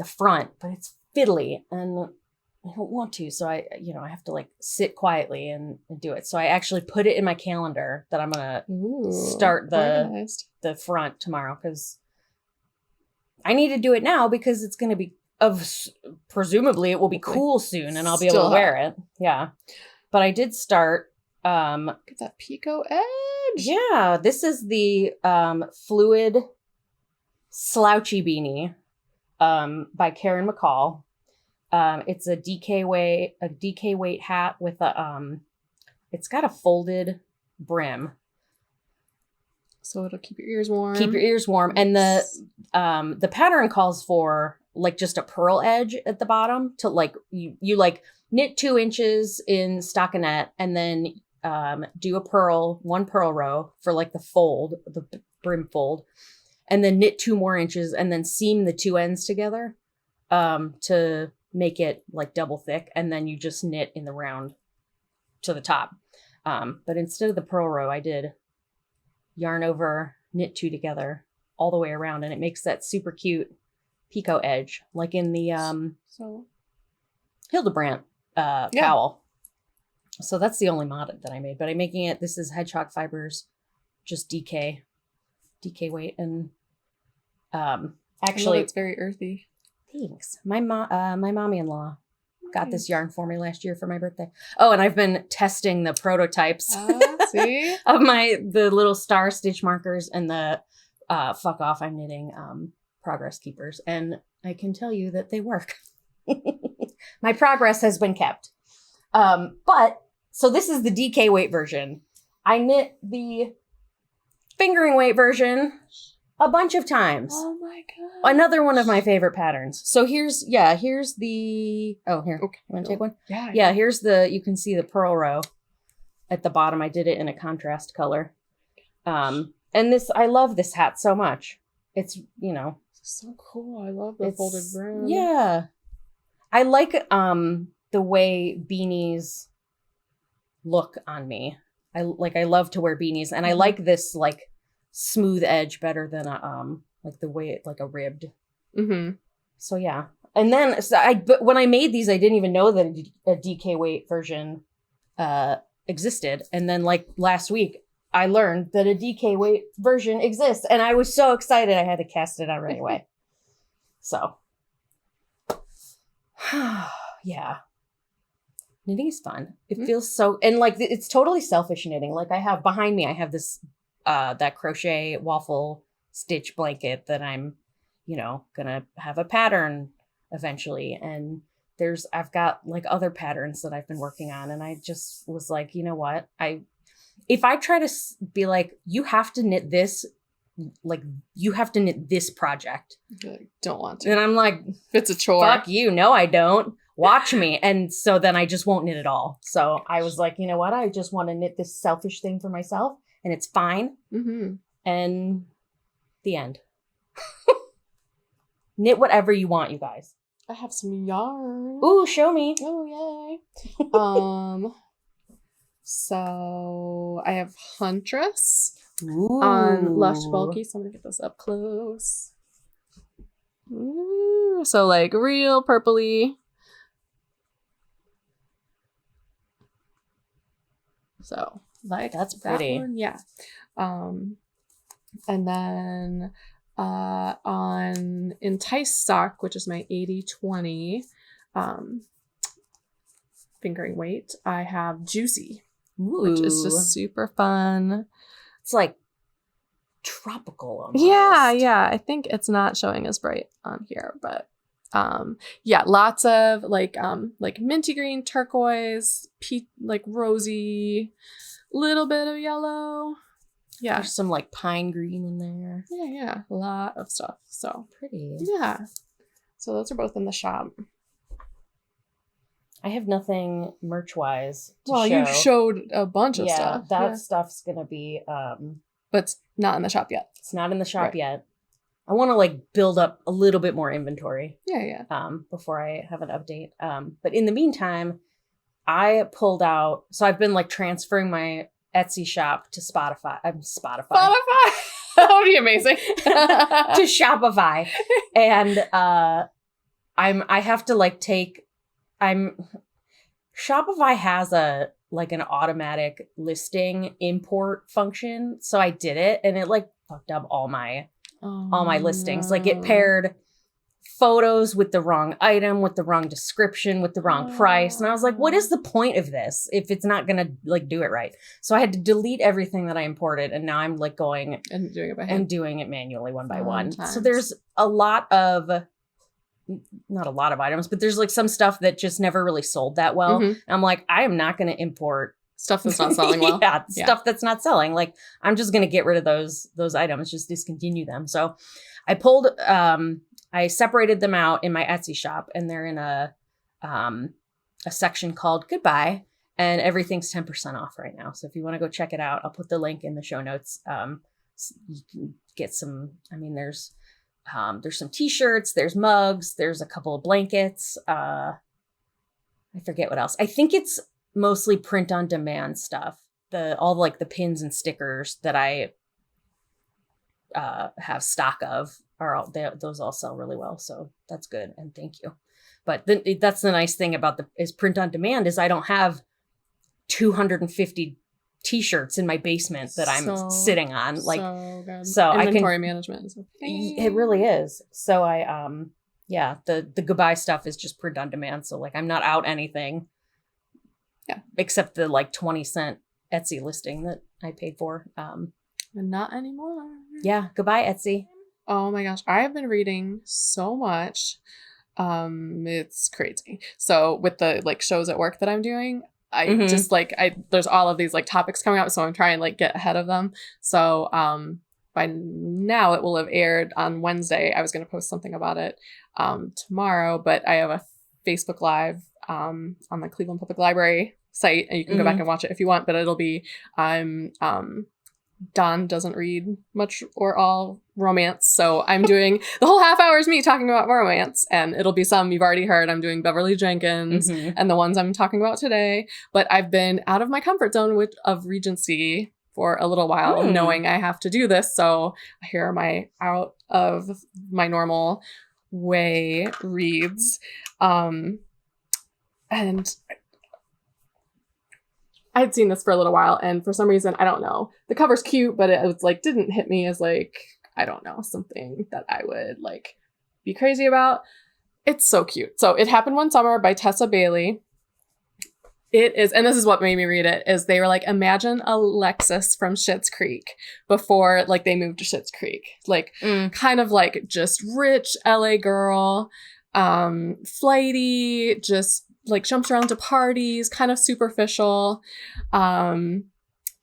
front, but it's fiddly and I don't want to, so I have to like sit quietly and do it. So I actually put it in my calendar that I'm gonna start the front tomorrow, because I need to do it now because it's gonna be presumably it will be cool soon and I'll be able to wear it. Yeah, but I did start. Get that picot edge. Yeah, this is the fluid slouchy beanie by Karen McCall. It's a DK weight hat with it's got a folded brim. So it'll keep your ears warm. And the pattern calls for like just a purl edge at the bottom to like, you like knit 2 inches in stockinette and then do one purl row for like the brim fold, and then knit 2 more inches and then seam the 2 ends together to make it like double thick, and then you just knit in the round to the top. But instead of the purl row, I did yarn over, knit 2 together all the way around, and it makes that super cute picot edge, like in the Hildebrandt cowl. So that's the only mod that I made, but I'm making it. This is hedgehog fibers, just DK weight, and actually it's very earthy. Thanks. My mommy-in-law got this yarn for me last year for my birthday. Oh, and I've been testing the prototypes see? of the little star stitch markers and the fuck off, I'm knitting progress keepers, and I can tell you that they work. My progress has been kept. But so this is the DK weight version. I knit the fingering weight version a bunch of times. Oh my god. Another one of my favorite patterns. So here's the, oh, here. Okay. You want to take one? Yeah. Here's the, you can see the purl row at the bottom. I did it in a contrast color. And this, I love this hat so much. It's, you know. So cool. I love the folded brim. Yeah. I like the way beanies look on me. I love to wear beanies, and I like this like smooth edge better than like the way it like a ribbed. Mm-hmm. So yeah. And then but when I made these, I didn't even know that a DK weight version existed. And then like last week, I learned that a DK weight version exists, and I was so excited I had to cast it out right away. So, yeah. Knitting is fun. It feels so, and like it's totally selfish knitting. Like I have behind me, I have this, that crochet waffle stitch blanket that I'm, you know, gonna have a pattern eventually. And I've got like other patterns that I've been working on. And I just was like, you know what? If I try to be like, you have to knit this, like you have to knit this project. I don't want to. And I'm like, it's a chore. Fuck you. No, I don't. Watch me. And so then I just won't knit at all. So I was like, you know what? I just want to knit this selfish thing for myself, and it's fine. Mm-hmm. And the end. Knit whatever you want, you guys. I have some yarn. Ooh, show me. Oh, yay. So I have Huntress on Lush Bulky. So I'm going to get this up close. Ooh, so like real purpley. So like that's pretty. That one, yeah. And then on Entice Sock, which is my 80/20 fingering weight, I have Juicy, which is just super fun. It's like tropical almost. Yeah. I think it's not showing as bright on here, but yeah, lots of like minty green, turquoise, like rosy, little bit of yellow. Yeah. There's some like pine green in there. Yeah. A lot of stuff. So pretty. Yeah. So those are both in the shop. I have nothing merch wise. Well, you showed a bunch of stuff. That stuff's gonna be but it's not in the shop yet. It's not in the shop yet. I want to like build up a little bit more inventory. Yeah. Before I have an update. But in the meantime, I pulled out, so I've been like transferring my Etsy shop to Spotify. Spotify. That would be amazing. To Shopify. And I have to like Shopify has an automatic listing import function. So I did it, and it like fucked up all my listings. Like it paired photos with the wrong item, with the wrong description, with the wrong price. And I was like, what is the point of this if it's not going to like do it right? So I had to delete everything that I imported. And now I'm like going and doing it by hand. And doing it manually one by one. So there's not a lot of items, but there's like some stuff that just never really sold that well. Mm-hmm. And I'm like, I am not going to import stuff that's not selling well. Stuff that's not selling. Like I'm just going to get rid of those items, just discontinue them. So I separated them out in my Etsy shop, and they're in a section called Goodbye, and everything's 10% off right now. So if you want to go check it out, I'll put the link in the show notes. You can get some, there's some t-shirts, there's mugs, there's a couple of blankets. I forget what else. I think it's mostly print on demand stuff. All like the pins and stickers that I have stock of those all sell really well. So that's good. And thank you. But that's the nice thing about is print on demand is I don't have 250 t-shirts in my basement that I'm sitting on. So inventory management is it really is. So the goodbye stuff is just print on demand. So like I'm not out anything. Yeah. Except the like 20-cent Etsy listing that I paid for. And not anymore. Yeah. Goodbye, Etsy. Oh my gosh. I have been reading so much. It's crazy. So with the like shows at work that I'm doing, I just like there's all of these like topics coming up, so I'm trying to like get ahead of them. So by now it will have aired on Wednesday. I was going to post something about it tomorrow, but I have a Facebook Live on the Cleveland Public Library site, and you can go back and watch it if you want, but it'll be Dawn doesn't read much or all romance, so I'm doing the whole half hour is me talking about romance, and it'll be some you've already heard. I'm doing Beverly Jenkins and the ones I'm talking about today, but I've been out of my comfort zone of Regency for a little while, knowing I have to do this, so here are my out of my normal way reads, and I'd seen this for a little while, and for some reason, I don't know, the cover's cute, but it was like didn't hit me as like, I don't know, something that I would like be crazy about. It's so cute. So It Happened One Summer by Tessa Bailey. It is, and this is what made me read it, is they were like, imagine Alexis from Schitt's Creek before like they moved to Schitt's Creek. Like kind of like just rich LA girl, flighty, just like jumps around to parties, kind of superficial,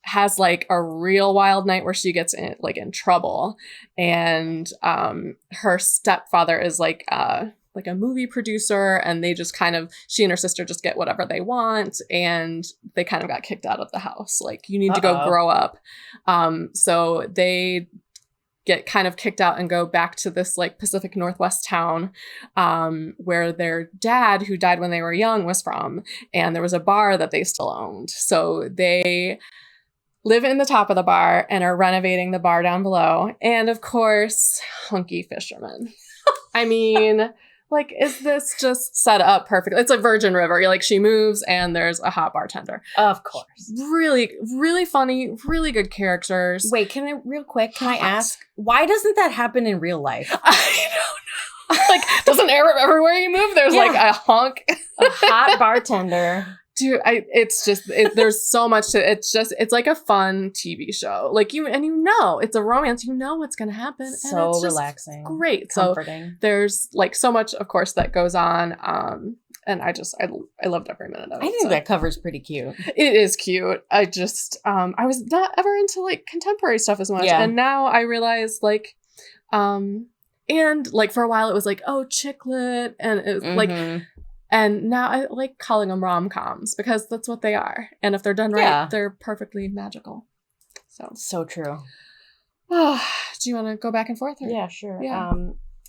has like a real wild night where she gets in trouble, and her stepfather is like a movie producer, and they just kind of, she and her sister just get whatever they want, and they kind of got kicked out of the house, like, you need to go grow up. So they get kind of kicked out and go back to this like Pacific Northwest town where their dad, who died when they were young, was from, and there was a bar that they still owned. So they live in the top of the bar and are renovating the bar down below. And of course, hunky fishermen. I mean, like, is this just set up perfectly? It's a Virgin River. Like, she moves and there's a hot bartender. Of course. Really, really funny, really good characters. Wait, can I ask, why doesn't that happen in real life? I don't know. Like, doesn't everywhere you move, there's like a hunk. A hot bartender. Dude, there's so much to it. It's like a fun TV show. Like, it's a romance, what's going to happen. So and it's relaxing. Great. Comforting. So there's like so much, of course, that goes on. And I loved every minute of it. I think that cover's pretty cute. It is cute. I was not ever into like contemporary stuff as much. Yeah. And now I realize like, and like for a while it was like, oh, chick lit. And it was like, and now I like calling them rom-coms because that's what they are. And if they're done right, they're perfectly magical. So true. Do you want to go back and forth? Or? Yeah, sure. Yeah.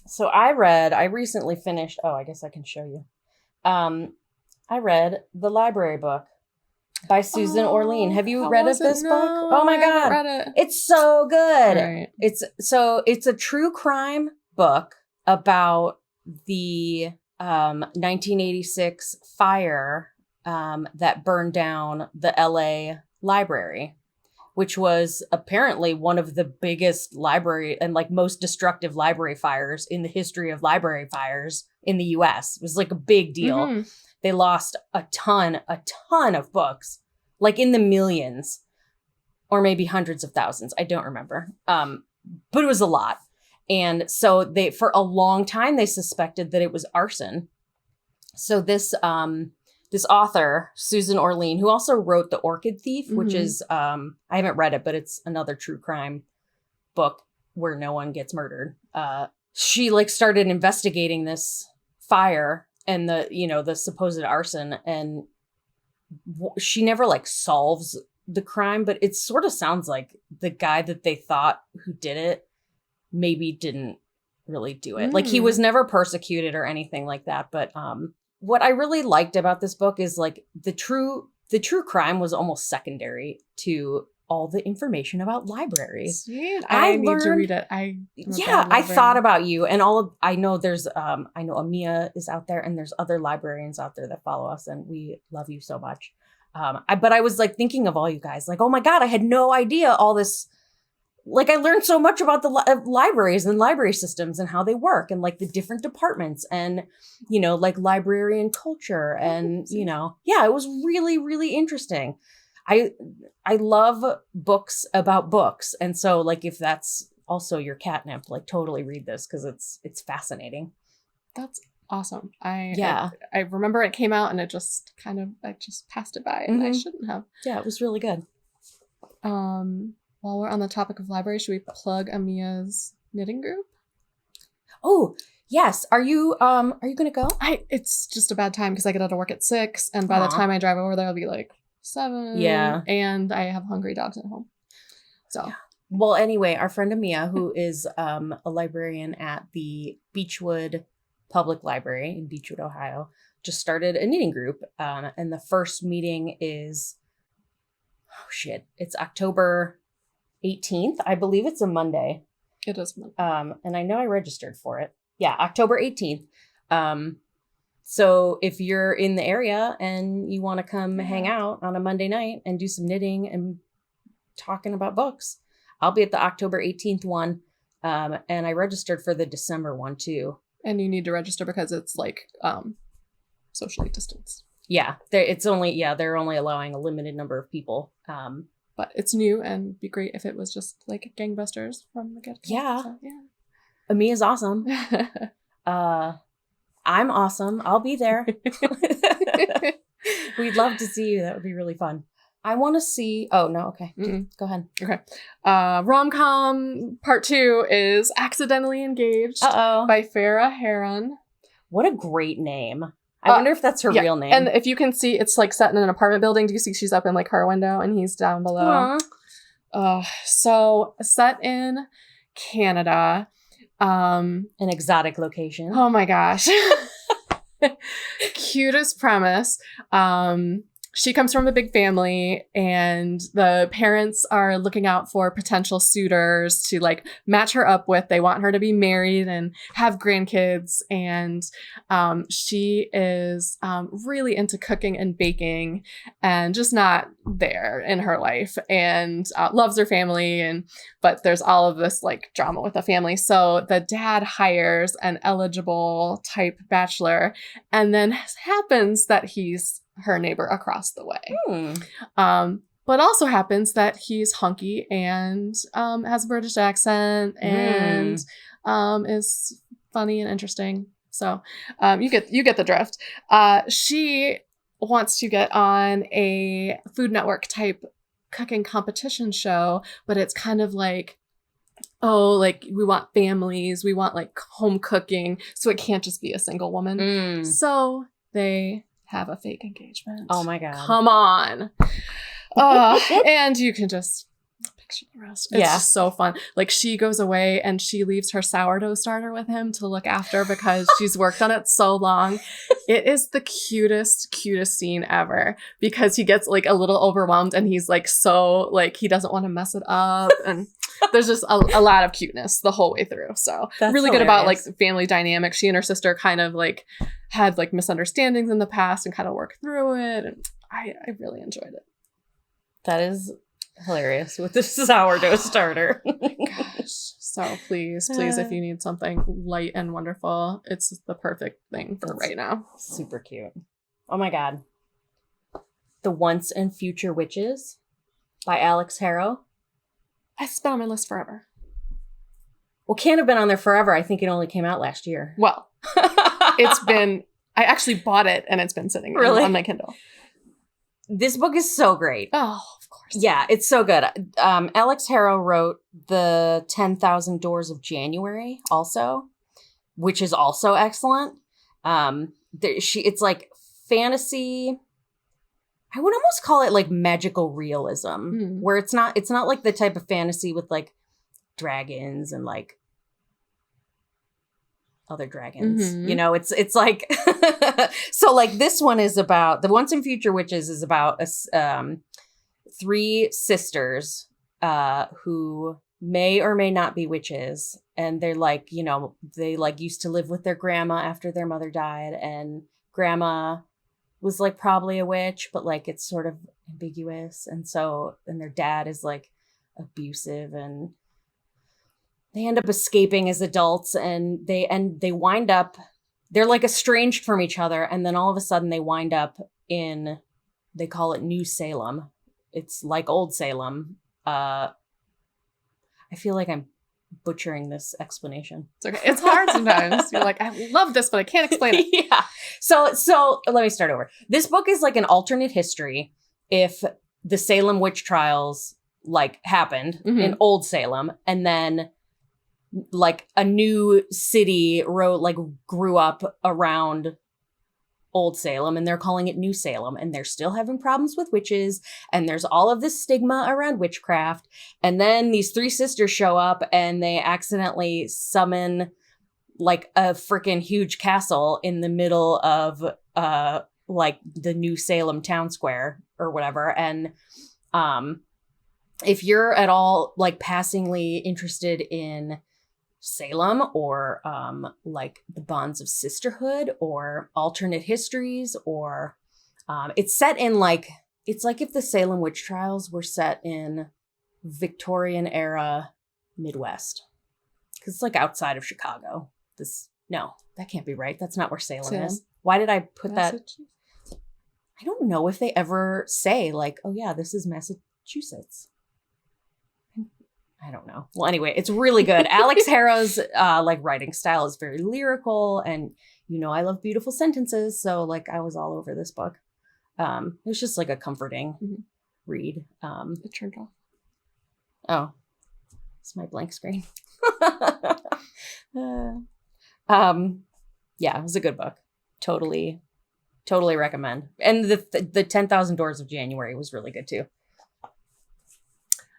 So I recently finished, I guess I can show you. I read The Library Book by Susan Orlean. Have you read of this book? Oh my God. I haven't read it. It's so good. Right. It's a true crime book about the 1986 fire that burned down the LA library, which was apparently one of the biggest library and like most destructive library fires in the history of library fires in the US. It was like a big deal. They lost a ton of books, like in the millions or maybe hundreds of thousands. I don't remember. But it was a lot. And so for a long time, they suspected that it was arson. So this author, Susan Orlean, who also wrote The Orchid Thief, which is, I haven't read it, but it's another true crime book where no one gets murdered. She like started investigating this fire and the supposed arson, and she never like solves the crime, but it sort of sounds like the guy that they thought who did it maybe didn't really do it. Like, he was never persecuted or anything like that. But what I really liked about this book is like the true crime was almost secondary to all the information about libraries. Sweet. I need to read it. I thought about you, and I know there's I know Amia is out there, and there's other librarians out there that follow us, and we love you so much. But I was like thinking of all you guys, like, oh my God, I had no idea all this. Like, I learned so much about the libraries and library systems and how they work and like the different departments and, like librarian culture. And, it was really, really interesting. I love books about books. And so like, if that's also your catnip, like totally read this because it's fascinating. That's awesome. I remember it came out and I just passed it by and I shouldn't have. Yeah, it was really good. while we're on the topic of library, should we plug Amia's knitting group? Oh, yes. Are you gonna go? It's just a bad time because I get out of work at 6, and by the time I drive over there, it'll be like 7. Yeah. And I have hungry dogs at home. So. Yeah. Well, anyway, our friend Amia, who is a librarian at the Beechwood Public Library in Beechwood, Ohio, just started a knitting group. And the first meeting is, it's October 18th. I believe it's a Monday. It is Monday. And I know I registered for it. Yeah, October 18th. So if you're in the area and you want to come hang out on a Monday night and do some knitting and talking about books, I'll be at the October 18th one. And I registered for the December one too. And you need to register because it's like socially distanced. Yeah, they're only allowing a limited number of people. But it's new, and it'd be great if it was just like gangbusters from the get-go. Yeah. So, yeah. Amia's awesome. I'm awesome. I'll be there. We'd love to see you. That would be really fun. I want to see. Oh, no. Okay. Go ahead. Okay. Rom-com part 2 is Accidentally Engaged by Farah Heron. What a great name. I wonder if that's her real name. And if you can see, it's like set in an apartment building. Do you see she's up in like her window and he's down below? So set in Canada. An exotic location. Oh my gosh. Cutest premise. She comes from a big family, and the parents are looking out for potential suitors to like match her up with. They want her to be married and have grandkids. And she is really into cooking and baking and just not there in her life, and loves her family. But there's all of this like drama with the family. So the dad hires an eligible type bachelor, and then happens that he's her neighbor across the way. But also happens that he's hunky and has a British accent and is funny and interesting. So you get the drift. She wants to get on a Food Network type cooking competition show, but it's kind of like, like we want families, we want like home cooking, so it can't just be a single woman. So they have a fake engagement. Oh my God. Come on. And you can just picture the rest. It's just so fun. Like she goes away and she leaves her sourdough starter with him to look after because she's worked on it so long. It is the cutest scene ever because he gets like a little overwhelmed and he's like, so like he doesn't want to mess it up. And there's just a lot of cuteness the whole way through. So that's really hilarious. Good about like family dynamic. She and her sister kind of like had like misunderstandings in the past and kind of worked through it. And I really enjoyed it. That is hilarious with the sourdough starter. Oh my gosh. So please, if you need something light and wonderful, it's the perfect thing for right now. Super cute. Oh my God. The Once and Future Witches by Alix Harrow. It's been on my list forever. Well, can't have been on there forever. I think it only came out last year. Well, I actually bought it and it's been sitting on my Kindle. This book is so great. Oh, of course. Yeah, it's so good. Alix Harrow wrote The 10,000 Doors of January also, which is also excellent. It's like fantasy. I would almost call it like magical realism, where it's not like the type of fantasy with like dragons and like other dragons. You know, it's like so like this one is about The Once and Future Witches is about 3 sisters who may or may not be witches, and they're like, you know, they like used to live with their grandma after their mother died, and grandma was like probably a witch, but like it's sort of ambiguous, and their dad is like abusive, and they end up escaping as adults, and they wind up, they're like estranged from each other, and then all of a sudden they wind up in, they call it New Salem. It's like Old Salem. I feel like I'm butchering this explanation. It's okay. It's hard sometimes. You're like, I love this, but I can't explain it. Yeah. So let me start over. This book is like an alternate history if the Salem witch trials like happened in Old Salem, and then like a new city grew up around Old Salem, and they're calling it New Salem, and they're still having problems with witches, and there's all of this stigma around witchcraft. And then these three sisters show up and they accidentally summon like a freaking huge castle in the middle of like the New Salem town square or whatever. And if you're at all like passingly interested in Salem or like the bonds of sisterhood or alternate histories, or it's set in like, it's like if the Salem witch trials were set in Victorian era Midwest, because it's like outside of Chicago. No, that can't be right. That's not where Salem is. Why did I put that? I don't know if they ever say like, oh yeah, this is Massachusetts. I don't know. Well, anyway, it's really good. Alix Harrow's like writing style is very lyrical, and you know I love beautiful sentences, so like I was all over this book. It was just like a comforting read. It turned off. Oh, it's my blank screen. Yeah, it was a good book. Totally recommend. And the 10,000 Doors of January was really good too.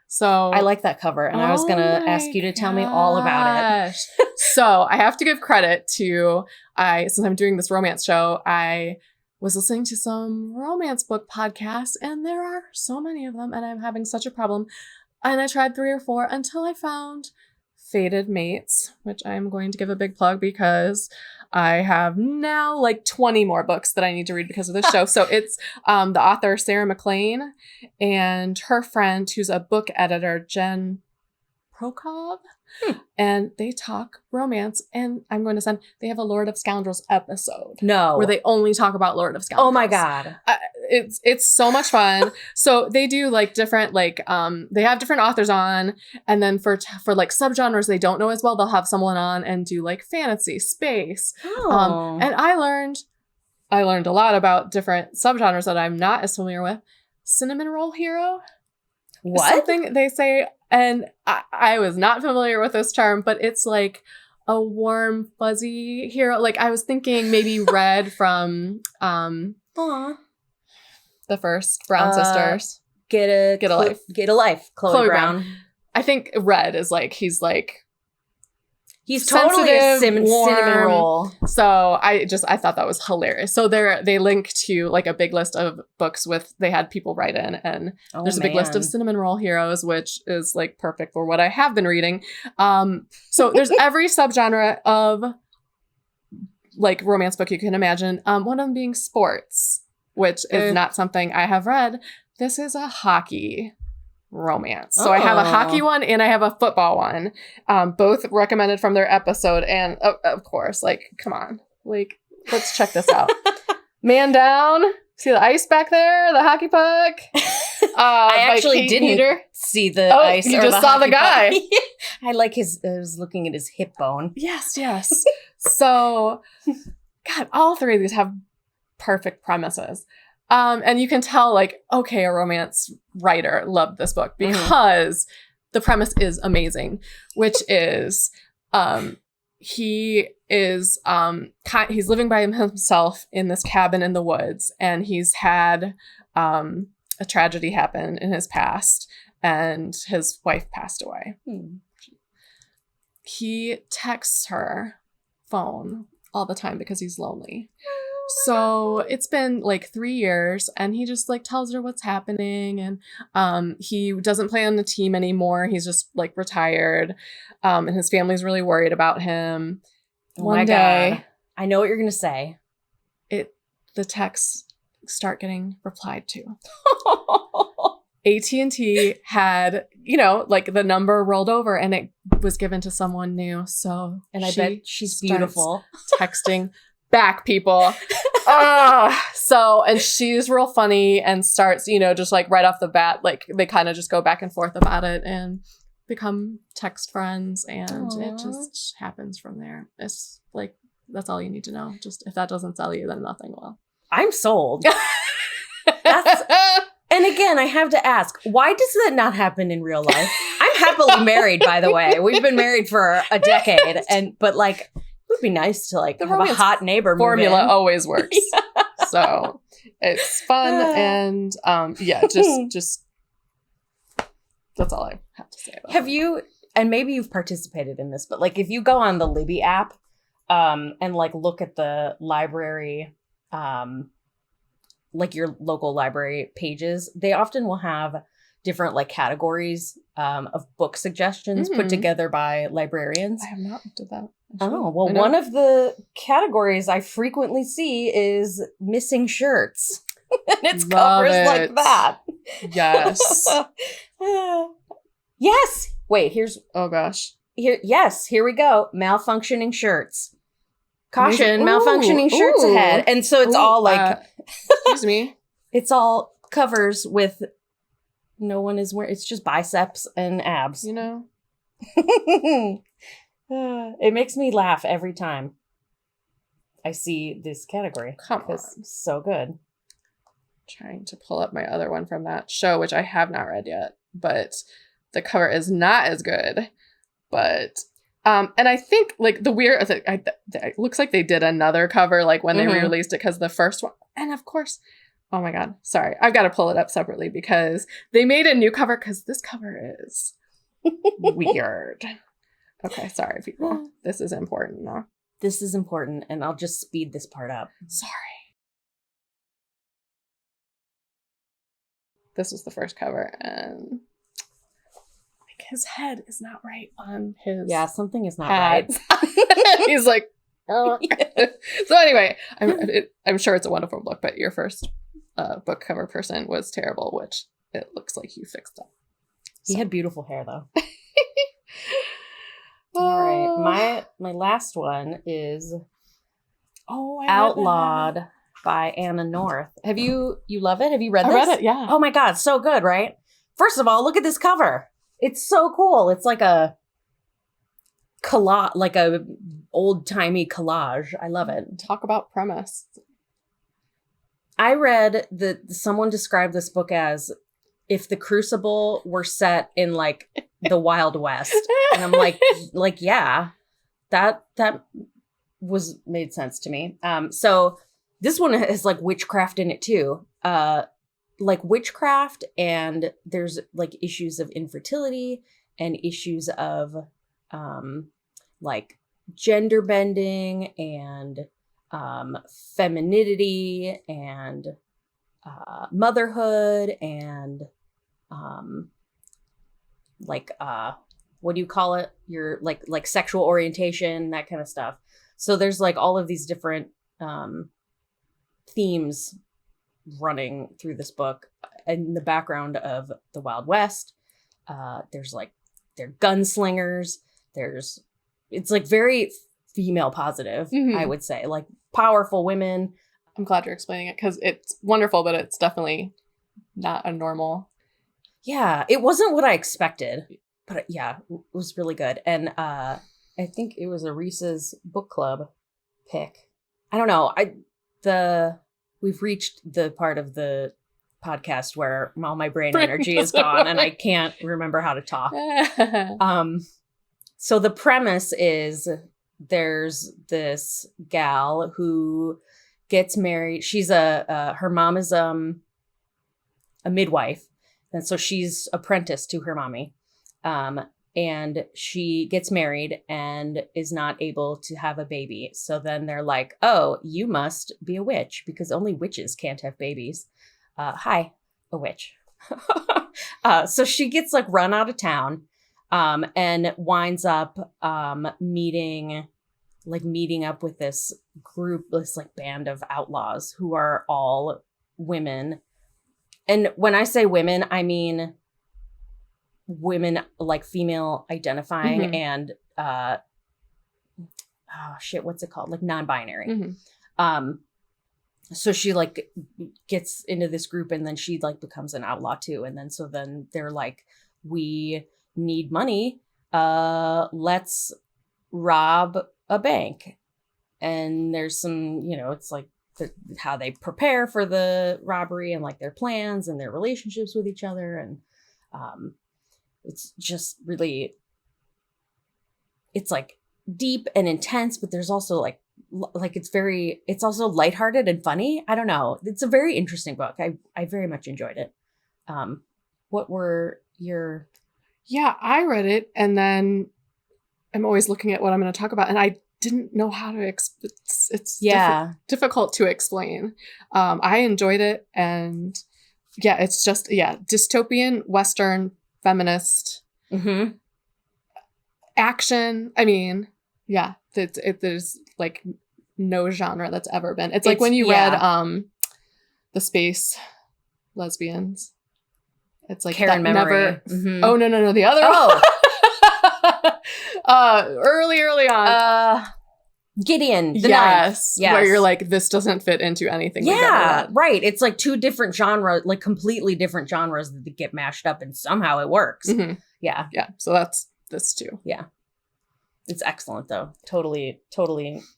So I like that cover, and I was going to ask you to tell me all about it. So I have to give credit to, since I'm doing this romance show, I was listening to some romance book podcasts, and there are so many of them, and I'm having such a problem. And I tried 3 or 4 until I found Fated Mates, which I'm going to give a big plug because I have now like 20 more books that I need to read because of this show. So it's the author Sarah McLean and her friend who's a book editor, Jen Prokov. And they talk romance, and I'm going to send, they have a Lord of Scoundrels episode. No. Where they only talk about Lord of Scoundrels. Oh my God. It's so much fun. So they do like different, like, they have different authors on, and then for like subgenres they don't know as well, they'll have someone on and do like fantasy, space. Oh. And I learned a lot about different subgenres that I'm not as familiar with. Cinnamon roll hero. What? Something they say, and I was not familiar with this term, but it's like a warm, fuzzy hero. Like I was thinking maybe Red from Aw. the first Brown Sisters. Get a life. Get a life. Chloe Brown. I think Red is like, he's totally a sensitive, warm. cinnamon roll. So I thought that was hilarious. So they link to like a big list of books they had people write in, and there's a big list of cinnamon roll heroes, which is like perfect for what I have been reading. So there's every subgenre of like romance book you can imagine. One of them being sports, which is not something I have read. This is a hockey romance. So I have a hockey one and I have a football one, both recommended from their episode. And of course, like, come on, like, let's check this out. Man down. See the ice back there? The hockey puck? I actually didn't Meader. See the ice. You just saw the guy. I was looking at his hip bone. Yes. So, God, all 3 of these have perfect premises. And you can tell, like, okay, a romance writer loved this book because the premise is amazing, which is he is he's living by himself in this cabin in the woods, and he's had a tragedy happen in his past, and his wife passed away. He texts her phone all the time because he's lonely. So it's been like 3 years, and he just like tells her what's happening, and he doesn't play on the team anymore. He's just like retired, and his family's really worried about him. One day, God. I know what you're gonna say. The texts start getting replied to. AT&T had, like the number rolled over, and it was given to someone new. So, and I bet she's beautiful. Texting back, people. So, and she's real funny and starts, just like right off the bat, like they kind of just go back and forth about it and become text friends, and it just happens from there. It's like, that's all you need to know. Just if that doesn't sell you, then nothing will. I'm sold. And And again, I have to ask, why does that not happen in real life? I'm happily married, by the way. We've been married for a decade, but like, it would be nice to like have a hot neighbor. Formula always works, so it's fun and just that's all I have to say about Have you? And maybe you've participated in this, but like, if you go on the Libby app, and like look at the library, like your local library pages, they often will have different like categories of book suggestions put together by librarians. I have not looked at that. Oh, well, one of the categories I frequently see is missing shirts. And it's covers like that. Yes. Yes. Wait, oh gosh. Here we go. Malfunctioning shirts. Caution, malfunctioning shirts ahead. And so it's all like, excuse me. It's all covers with no one is wearing, it's just biceps and abs. You know? It makes me laugh every time I see this category. Come on. It's so good. Trying to pull up my other one from that show, which I have not read yet, but the cover is not as good. But and I think like the weird, it looks like they did another cover like when they re-released it, because the first one, and of course, oh my god, sorry, I've got to pull it up separately because they made a new cover because this cover is weird. Okay, sorry people, this is important now. This is important, and I'll just speed this part up. Sorry. This was the first cover, and like his head is not right on his. Yeah, something is not right. He's like. So anyway, I'm sure it's a wonderful book, but your first book cover person was terrible, which it looks like you fixed up. He had beautiful hair though. All right, my last one is Outlawed by Anna North. Have you love it? Have you read this? I read it, yeah. Oh my god, so good, right? First of all, look at this cover. It's so cool. It's like a collage, like a old-timey collage. I love it. Talk about premise. I read that someone described this book as if the Crucible were set in like the Wild West. And I'm like, yeah, that was made sense to me. So this one has like witchcraft in it too. Like witchcraft, and there's like issues of infertility and issues of like gender bending and femininity and motherhood and what do you call it? Your like sexual orientation, that kind of stuff. So there's like all of these different themes running through this book. In the background of the Wild West, there's like they're gunslingers. It's like very female positive, I would say, like powerful women. I'm glad you're explaining it because it's wonderful, but it's definitely not a normal. Yeah, it wasn't what I expected, but yeah, it was really good. And I think it was a Reese's book club pick. I don't know. We've reached the part of the podcast where all my brain energy is gone and I can't remember how to talk. So the premise is there's this gal who gets married. She's her mom is a midwife, and so she's apprenticed to her mommy. And she gets married and is not able to have a baby. So then they're like, oh, you must be a witch because only witches can't have babies. Hi, a witch. So she gets like run out of town and winds up meeting up with this group, this like band of outlaws who are all women. And when I say women, I mean women like female identifying and what's it called? Like non-binary. So she like gets into this group and then she like becomes an outlaw too. And then they're like, we need money. Let's rob a bank. And there's some, it's like how they prepare for the robbery and like their plans and their relationships with each other. And it's just really, it's like deep and intense, but there's also like it's also lighthearted and funny. I don't know. It's a very interesting book. I very much enjoyed it. What were your... Yeah, I read it, and then I'm always looking at what I'm going to talk about, and I didn't know how to it's difficult to explain. I enjoyed it, and yeah, it's just dystopian, Western, feminist, action. I mean, yeah, there's like no genre that's ever been. It's like when you read The Space Lesbians. It's like Karen that Memory. Never. Oh no, the other. Early on. Gideon. The yes, Ninth. Yes. Where you're like, this doesn't fit into anything. Yeah, right. It's like two different genres, like completely different genres that get mashed up, and somehow it works. Mm-hmm. Yeah. So that's this too. Yeah. It's excellent though. Totally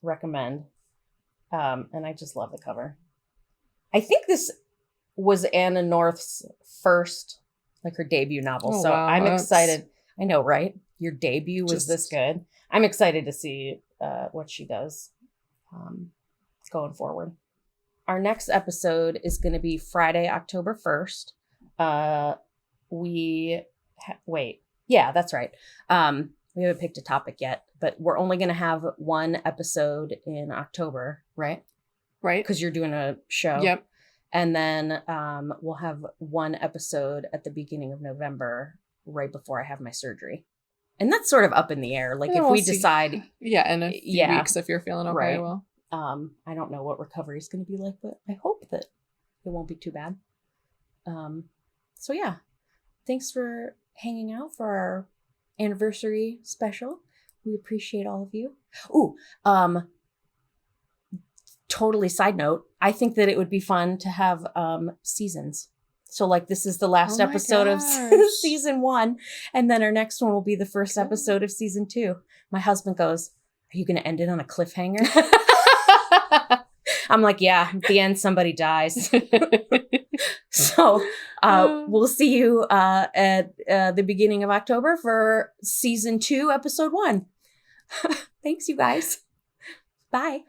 recommend. And I just love the cover. I think this was Anna North's first, like her debut novel. So wow, I'm excited. I know, right? Your debut was this good. I'm excited to see what she does going forward. Our next episode is going to be Friday, October 1st. Wait. Yeah, that's right. We haven't picked a topic yet, but we're only going to have one episode in October, right? Right. Because you're doing a show. Yep. And then we'll have one episode at the beginning of November, right before I have my surgery. And that's sort of up in the air. Like if we decide... Yeah, in a few weeks if you're feeling okay. Right. Well. I don't know what recovery is going to be like, but I hope that it won't be too bad. So yeah, thanks for hanging out for our anniversary special. We appreciate all of you. Ooh, totally side note, I think that it would be fun to have seasons. So like this is the last episode of season 1, and then our next one will be the first episode of season 2. My husband goes, "Are you going to end it on a cliffhanger?" I'm like, yeah, at the end somebody dies. So we'll see you at the beginning of October for season 2, episode 1. Thanks, you guys. Bye.